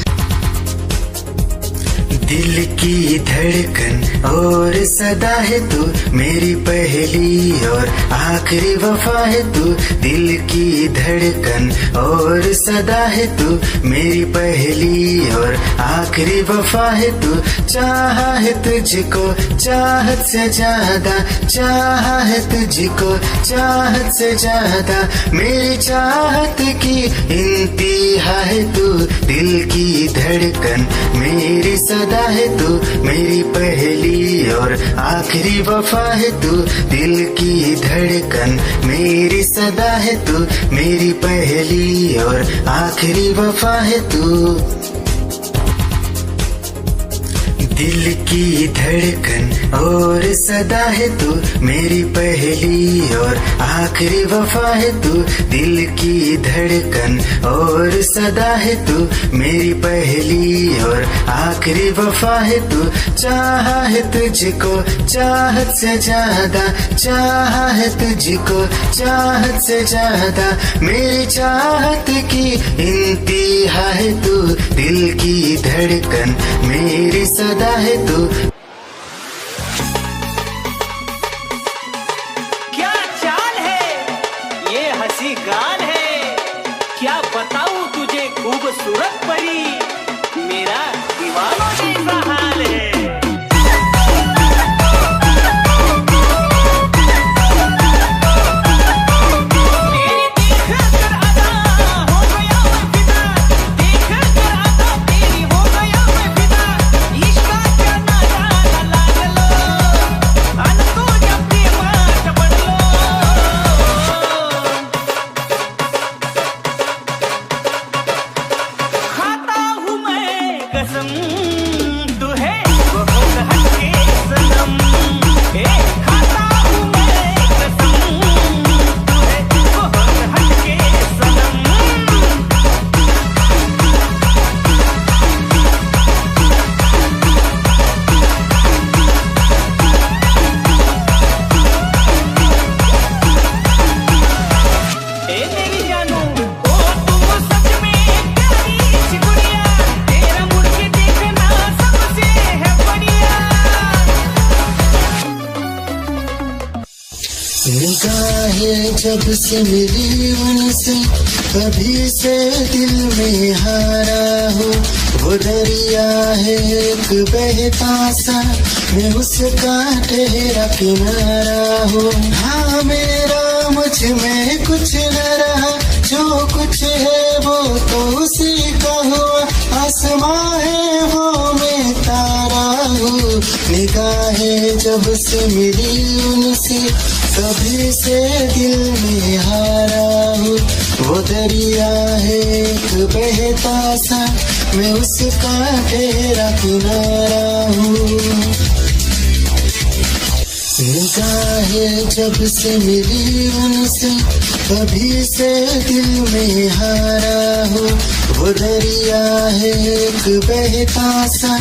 दिल की धड़कन और सदा है तू, मेरी पहली और आखिरी वफा है तू। दिल की धड़कन और सदा है तू, मेरी पहली और आखिरी वफा है तू। चाहा है तुझको चाहत से ज्यादा, चाहा है तुझको चाहत से ज्यादा। मेरी चाहत की इंतहा है तू, दिल की धड़कन मेरी सदा है तू। मेरी पहली और आखिरी वफा है तू, दिल की धड़कन मेरी सदा है तू। मेरी पहली और आखिरी वफा है तू। दिल की धड़कन और सदा है तू, मेरी पहली और आखिरी वफा है तू। दिल की धड़कन और सदा है तू, मेरी पहली और आखिरी वफा है तू। चाहा है तुझको चाहत से ज्यादा, चाहा है तुझको चाहत से ज्यादा। मेरी चाहत की इंतहा है तू, दिल की धड़कन मेरी सदा है तू। क्या चाल है ये हंसी गाल है, क्या बताऊं तुझे खूबसूरत परी, मेरा दीवानों जैसा हाल है। निगाहें जब से मिली उनसे, तभी से दिल में हारा हूँ। वो दरिया है एक बहता सा, मैं उसका ठहरा किनारा हूँ। हाँ मेरा मुझ में कुछ न रहा, जो कुछ है वो तो उसी का हुआ। आसमां है वो मैं तारा हूँ, निगाहें जब से मिली उनसे कभी से दिल में हारा हूँ। वो दरिया है एक बहता सा, मैं उसका ठहरा किनारा हूँ। निगाहें जब से मिली उनसे कभी से दिल में हारा हूँ। वो दरिया है एक बहता सा,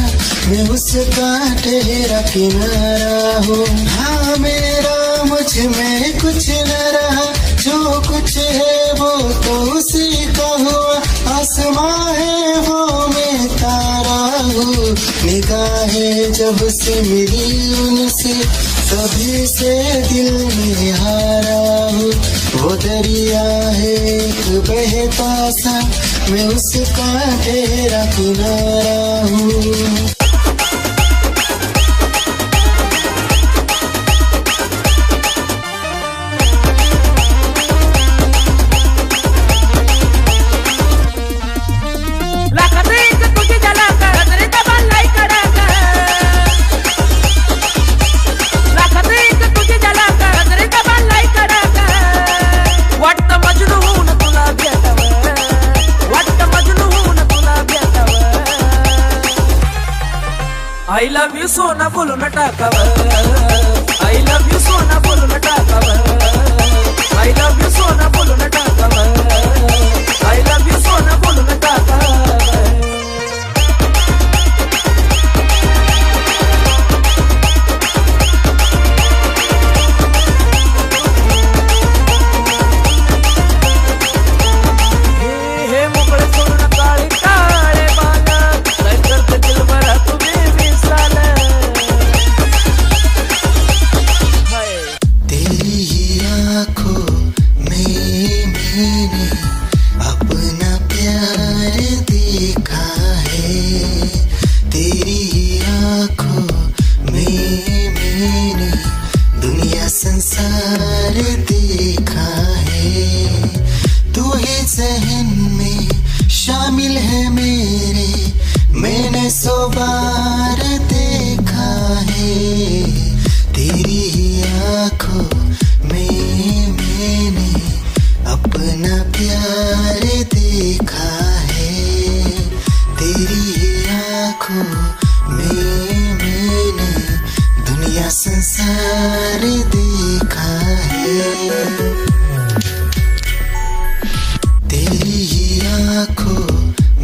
मैं उसका ठहरा किनारा हूँ। हाँ मेरा मुझ में कुछ न रहा, जो कुछ है वो तो उसी का हुआ। आसमां है वो मैं तारा हूँ, निगाहें जब से मिली उनसे कभी से दिल में हारा हूँ। वो दरिया है एक बहता सा, मैं उसका ठहरा किनारा हूँ। I love you सोना बोलो न टाकावर, I love you सोना बोलो न टाकावर, I love you सोना बोलो न टाकावर, I love you सोना बोलो न टाकावर। हे मोकळे सोना काळे काळे बाला, काय करते दिल भरा तुम्ही तेरी ही आँखों में मैंने अपना प्यार देखा है। तेरी ही आँखों में मैंने दुनिया संसार देखा है। तू ही ज़हन में शामिल है मेरे, मैंने 100 बार देखा है। तेरी ही आँखों में मैंने अपना प्यार देखा है। तेरी ही आँखों में मैंने दुनिया संसार देखा है। तेरी ही आँखों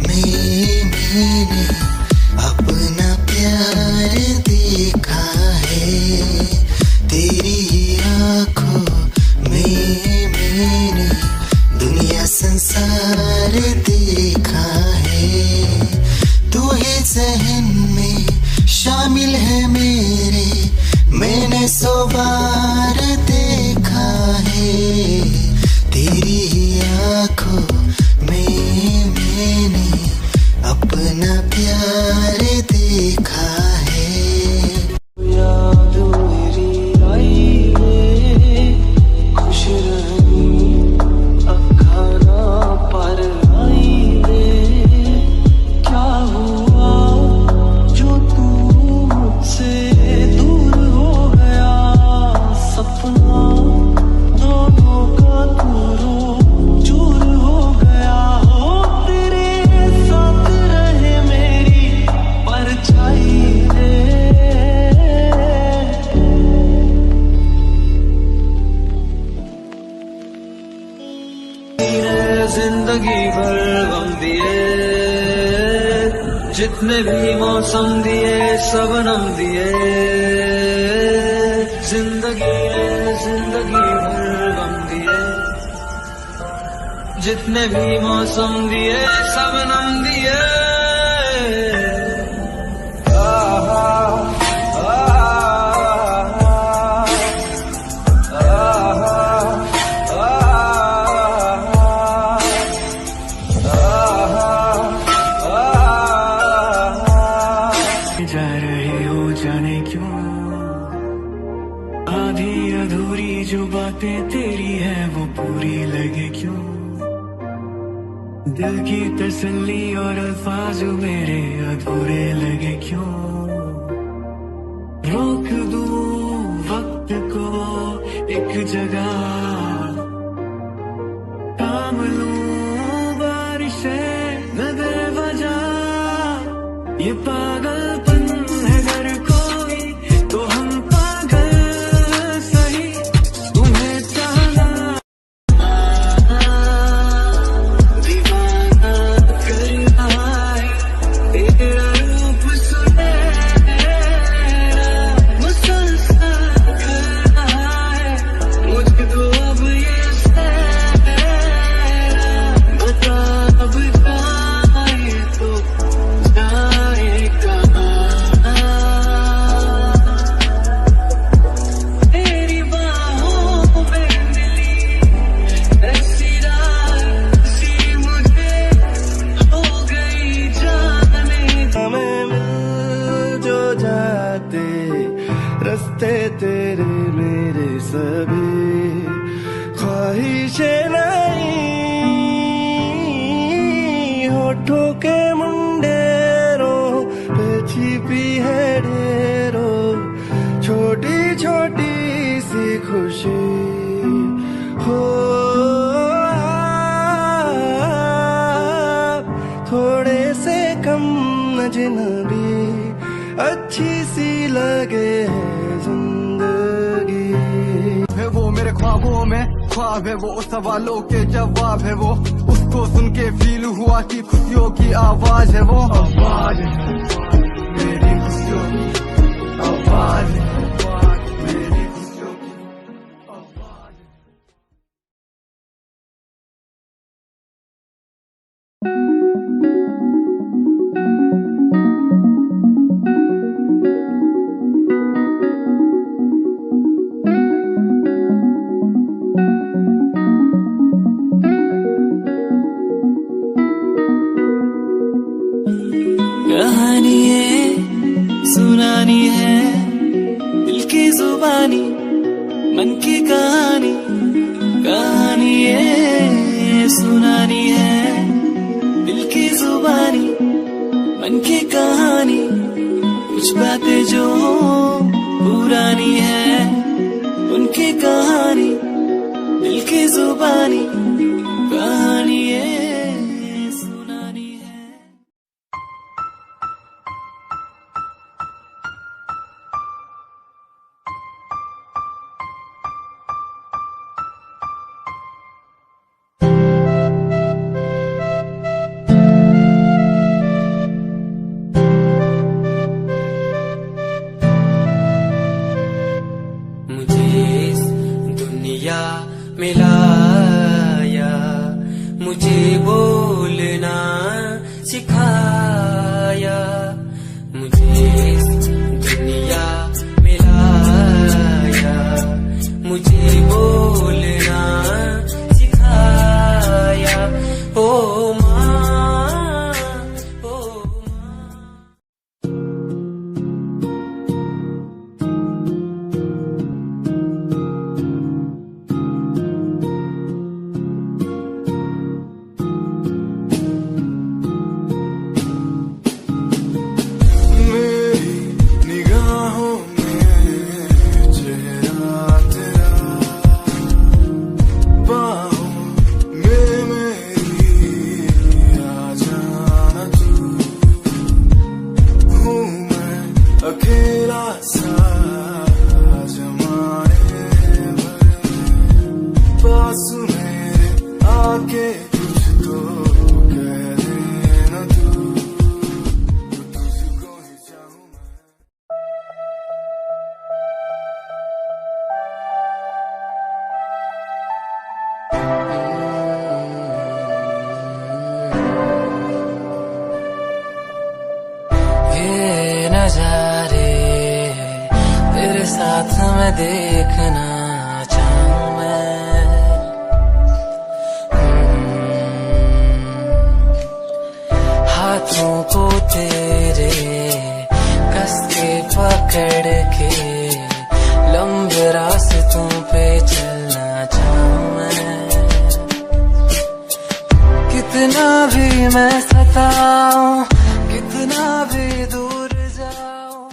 में मैंने अपना प्यार देखा है। तेरी ही आँखों में मैंने दुनिया संसार देखा है। तू ही ज़हन में शामिल है मेरे, मैंने 100 बार देखा है। तेरी ही आँखों में मैंने अपना प्यार देखा है। याद मेरी आई रे, खुश रही अखाना पर आई रे। क्या हुआ जो तू मुझसे दूर हो गया, सपना दोनों का दूर चूर हो गया। हो तेरे साथ रहे मेरी परछाई रे। जिंदगी भर गम दिए, जितने भी मौसम दिए सबनम दिए। जिंदगी भर गम दिए, जितने भी मौसम दिए सबनम दिए। दिल की तसल्ली और अल्फाज मेरे अधूरे लगे क्यों, रोक दूं वक्त को एक जगह, थाम लूं बारिशें न बेवजह, ये पागलपन है अगर कोई तो हम पागल सही, तुम्हें चाहना दीवाना कर रहा है, तेरा रूप सुनहरा मुसलसल कर रहा है, मुझको अब ये सहरा बता, अब जाए तो जाए कहाँ, तेरी बाहों में मिली ऐसी रात सी मुझे हो गई जाने, हमें मिल जो जाते रास्ते तेरे मेरे सभी, ख्वाहिशें नहीं होठों के मुंडेरों पे छिपी है ढेरों, छोटी छोटी सी खुशी हो, थोड़े से कम अजनबी अच्छी सी लगे है जिंदगी, है वो मेरे ख्वाबों में ख्वाब है, वो सवालों के जवाब है, वो उसको सुन के फील हुआ कि खुशियों की आवाज है, वो आवाज है मेरी खुशियों की आवाज है, मेरी खुशियों की आवाज है। कहानी ये सुनानी है, दिल की जुबानी मन की कहानी, कहानी ये सुनानी है, दिल की जुबानी मन की कहानी, कुछ बातें जो पुरानी है उनकी कहानी, दिल की जुबानी कहानी ये सुनानी है। मिलाया मुझे बोलना सिखाया, मुझे दुनिया मिलाया मुझे बोलना सिखाया, ओ माँ ओ माँ। अकेला सा जमाने भर पास मेरे आके तुझको कह देना तू, तुझको ही चाहूं मैं। ये नजारे तेरे साथ मैं देखना चाहूं मैं, हाथों को तेरे कस के पकड़ के लंबे रास्तों पे चलना चाहूं मैं, कितना भी मैं सताऊं, कितना भी दूर जाऊं।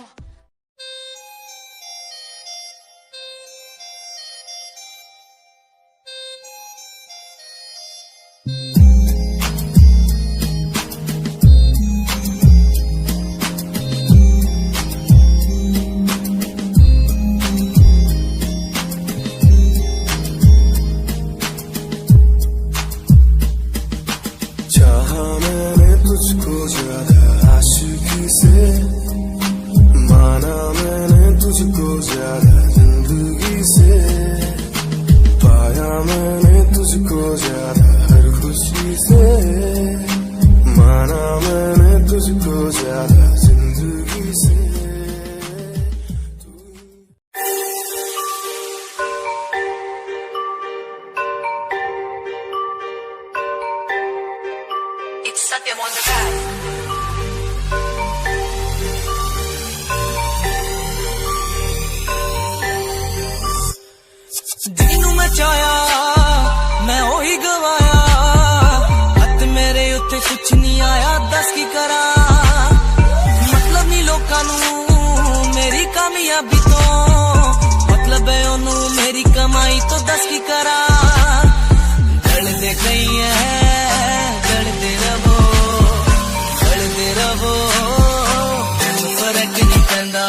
चाहा मैंने तुझको ज्यादा आशिकी से, माना मैंने तुझको ज्यादा जिंदगी से, पाया मैंने तुझको ज्यादा हर खुशी से, माना मैंने तुझको ज्यादा जिंदगी से। ਜਿਹਨੂੰ ਮੈਂ ਚਾਹਿਆ ਮੈਂ ਉਹੀ ਗਵਾਇਆ, ਹੱਥ ਮੇਰੇ ਉੱਤੇ ਕੁਛ ਨਹੀਂ ਆਇਆ, ਦੱਸ ਕੀ ਕਰਾਂ। ਮਤਲਬ ਨਹੀਂ ਲੋਕਾਂ ਨੂੰ ਮੇਰੀ ਕਾਮਯਾਬੀ ਤੋਂ, ਮਤਲਬ ਹੈ ਉਹਨੂੰ ਮੇਰੀ ਕਮਾਈ ਤੋਂ, ਦੱਸ ਕੀ ਕਰਾਂ। ਜਲਦੇ ਗਈ ਹੈ ਜਲਦੇ ਰਵੋ, ਜਲਦੇ ਰਵੋ, ਫਰਕ ਨਹੀਂ ਪੈਂਦਾ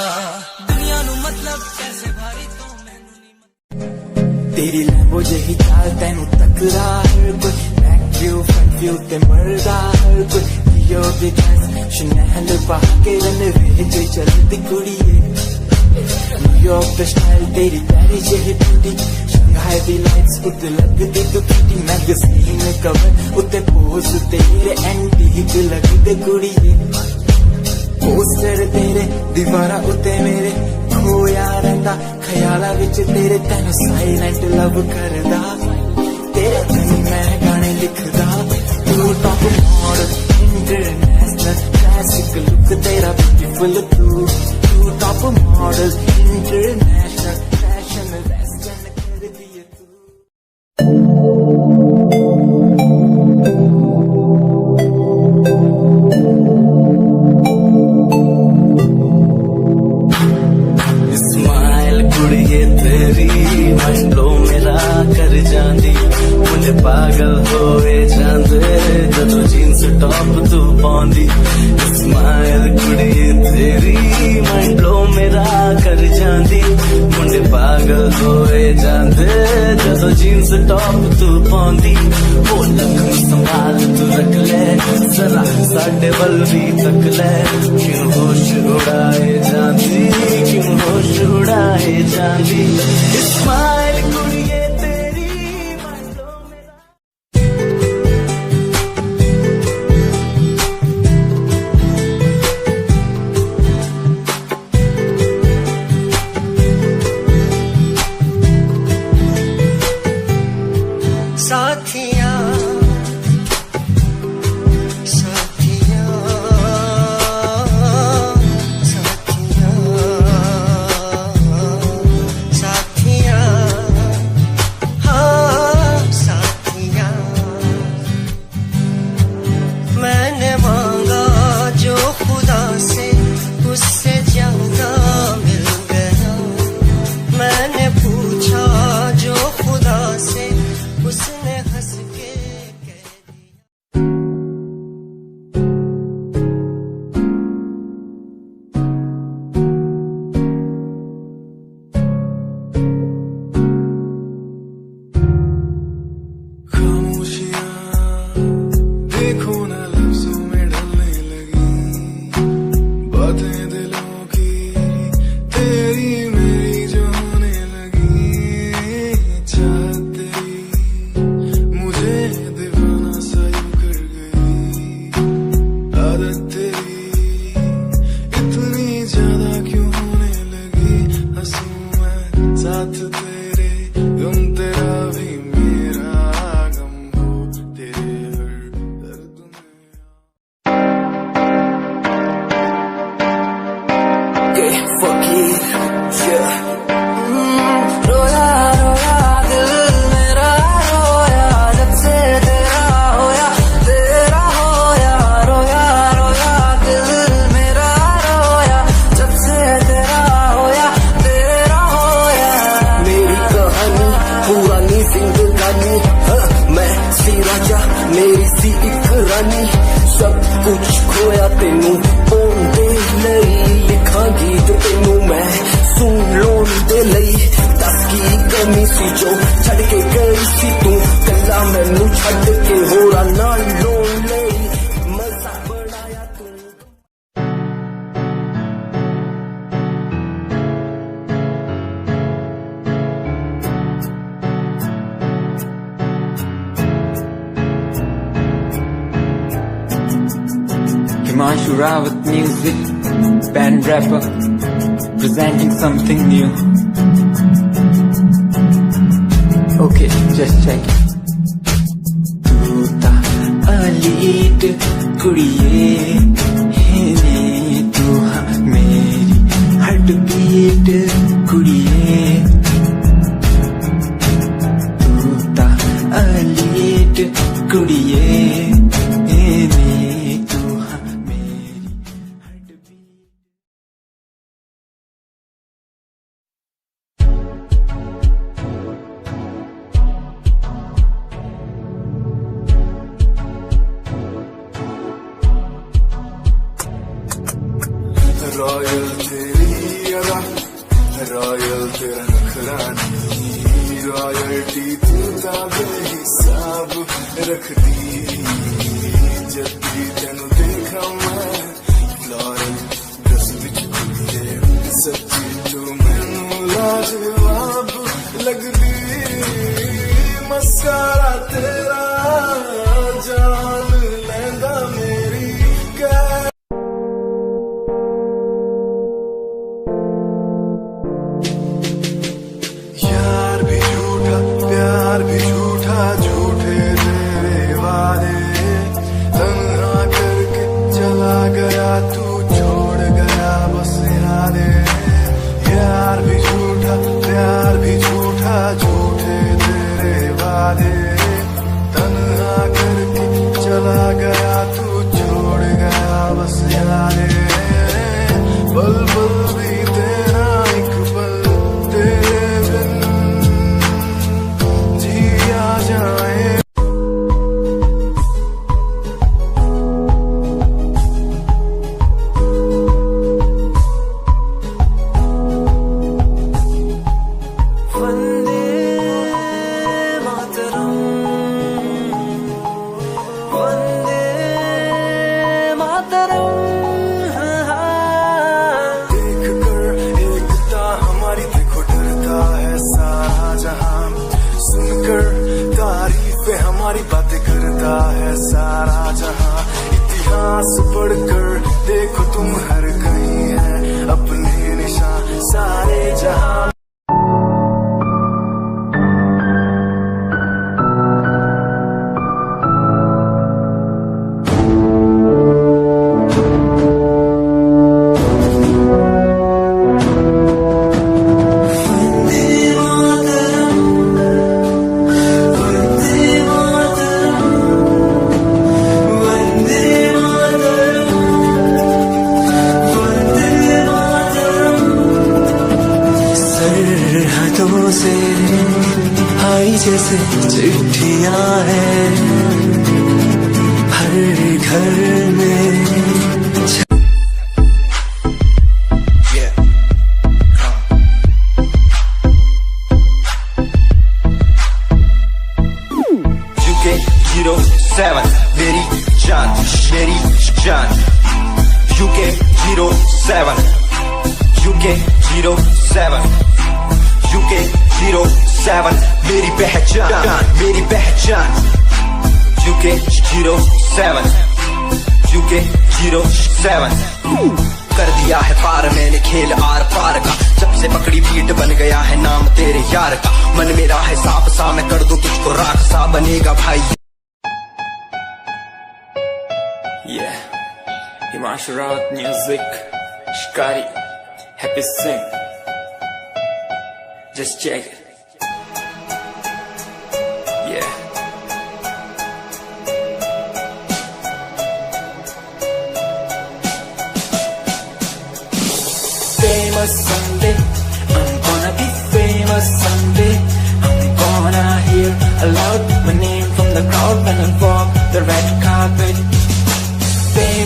ਦੁਨੀਆ ਨੂੰ, ਮਤਲਬ ਪੈਸੇ ਭਾਰੀ ਤੋਂ ਮੈਨੂੰ ਨਹੀਂ। तेरी लैम्बो जही चाल तेनू तकदा हर कोई, बैक व्यू फ्रंट व्यू ते मरदा हर कोई, लियो दी ड्रेस शनैल पा के रन विच चलदी कुड़िए। न्यूयॉर्क दा स्टाइल तेरी प्यारी जही ब्यूटी, शंघाई दी लाइट्स उत्ते लगदी तू किटी, मैगज़ीन कवर उत्ते पोज तेरे एंटीक लगदे कुड़िए। पोस्टर तेरे दीवारा उत्ते मेरे खोया रहिंदा, ख्याला विच तेरे तैनू साइलेंट लव करदा, तेरे कन्नी मैं गाने लिखदा। तू top model international classic look तेरा ब्यूटीफुल, तू top model international fashion western कर दिए तू। मंडलो मेरा कर जांदी, मुझे पागल होए जांदे जदों जीन्स टॉप तू पाउंदी। स्माइल कुड़ी तेरी मंडलो मेरा कर जांदी, मुझे पागल होए जांदे जदों जीन्स टॉप तू पाउंदी। वो लख संभाल तू रख ले जरा, साडे वल भी तक ले, क्यों होश उड़ाए जांदी, क्यों होश उड़ाए जांदी। स्माइल कुड़िए तेरी मंडलो मेरा। साथिया साथिया साथिया साथिया, हाँ साथिया। मैंने मांगा जो खुदा से उससे ज्यादा मिल गया, मैंने पूछा जो खुदा से उसने हंस के कह दिया। खामोशियां देखो ना लफ्जों में ढलने लगी, बातें दिलों की तेरी मेरी जो होने लगी। चाहत तेरी मुझे दीवाना सा यूं कर गई, आदत तेरी इतनी ज्यादा क्यों होने लगी। हंसूं मैं साथ तेरे, गम तेरा भी मेरा गम हो, तेरे हर दर्द में। रोया रोया दिल मेरा रोया, जब से तेरा होया तेरा सब कुछ खोया तेनू पाउंदे लई लिखा गीत तेनू मैं सुन लोन दे लई दस की कमी सी जो छड़ के गई सी तू कला मैनू छड़ के होरा नाल लोन लई मजा बनाया तू Himanshu Rawat music, band rapper, presenting something new. Okay, just check it. Tu ta alit kudiye, hine tu ha meri heartbeat kudiye. Tu ta alit kudiye, hine tu ha meri heartbeat. Royal तेरी अदा royal तेरा नखरानी royalty तू ता बेहिसाब रख दी जब भी तेनू देखा मैं फ्लोरल दस विच खुले सच्ची तू मैनू लाजवाब लगदी मस्कारा तेरा जान लैंदा मेरी कै यार भी झूठा प्यार भी झूठा झूठे तेरे वादे तन्हा करके चला गया तू छोड़ गया बस यादें यार भी झूठा प्यार भी झूठा झूठे तेरे वादे तन्हा करके चला गया तू छोड़ गया बस यादें पल पल भी तेरा एक पल तेरे बिन जिया जाए वंदे मातरम वंदे मातरम देख कर एकता हमारी देखो डरता है सारा जहां सुनकर तारीफें हमारी बातें करता है सारा जहां इतिहास पढ़कर देखो तुम हर कहीं है अपने निशान सारे जहां सरहदों से आई जैसे चिट्ठियां हैं हर घर में UK 07 मेरी जान UK 07 UK 07 UK 07 मेरी पहचान UK 07 UK 07 कर दिया है पार मैंने खेल आर पार का जब से पकड़ी बीट बन गया है नाम तेरे यार का मन मेरा है सांप सा मैं कर दूं तुझको राख सा बनेगा भाई Yeah, Himanshu Rawat music, Shikari, Happy Sing. Just check it. Yeah. Famous someday, I'm gonna be famous someday. I'm gonna hear aloud my name from the crowd when I walk the red carpet.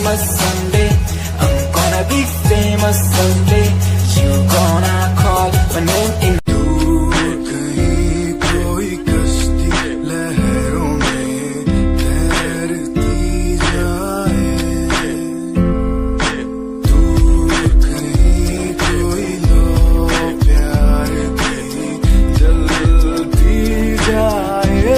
famous someday. I'm gonna be famous someday. You gonna call my name in. कोई कश्ती लहरों में तैरती जाए, दूर कहीं कोई लो प्यार की जलती जाए,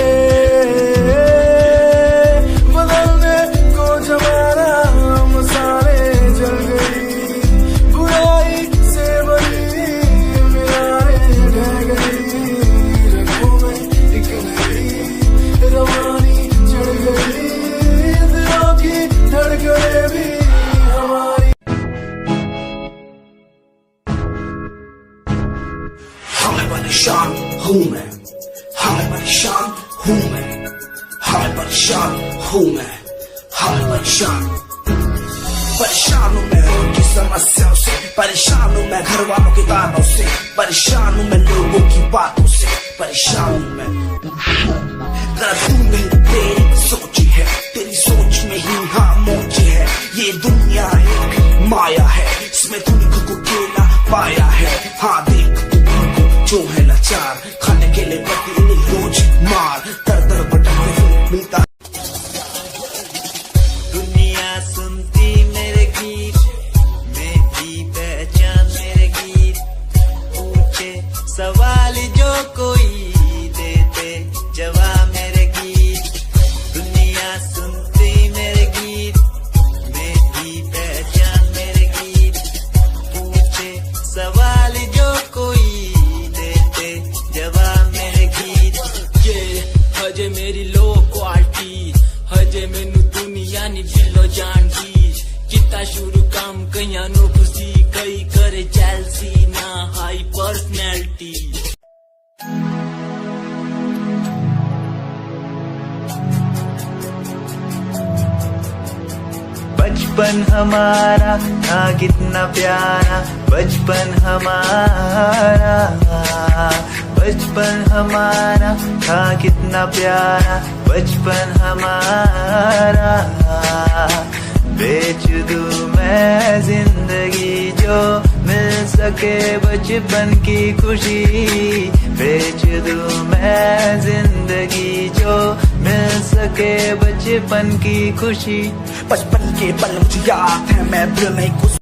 बदलने को जमाना हम सारे जल गई, बुराई से बनी मियारें ढह गई, रंगों में एक नई रवानी चढ़ गई, दिलों की धड़कनें भी हमारी। हाय परेशान हूँ मैं, हाय परेशान हूँ मैं, हाय परेशान हूँ मैं, हाय परेशान। परेशान हूँ मैं उनकी समस्याओं से, परेशान हूँ मैं घर वालों के तानों से, परेशान हूँ मैं लोगों की बातों से, परेशान हूँ मैं। तेरा तू नहीं तेरी सोची है, तेरी सोच में ही हाँ मोची है, ये दुनिया एक माया है, इसमें तूने खुद को अकेला पाया है। हाँ देख तू जो है लाचार, खाने के लिए पति इन्हें रोज मार, दर दर भटकते हुए मिलता। दुनिया सुनती मेरे गीत, मेरी पहचान मेरे गीत, पूछे सवाल जो कोई देते जवाब मेरे गीत। दुनिया सुनती मेरे गीत, मेरी पहचान मेरे गीत, पूछे सवाल जो कोई देते जवाब मेरे गीत। ये हजे मेरी लो क्वालिटी, हजे मैनू दुनिया नी दिलो जान दी, किता शुरू काम कईयां नो खुशी, कई करे जेलसी ना हाई पर्सनैलिटी। बचपन हमारा था कितना प्यारा, बचपन हमारा, बचपन हमारा था कितना प्यारा, बचपन हमारा। बेच दूं मैं जिंदगी जो मिल सके बचपन की खुशी, बेच दूं मैं जिंदगी जो मिल सके बचपन की खुशी। बचपन के पल मुझे याद है, मैं भूल नहीं कुछ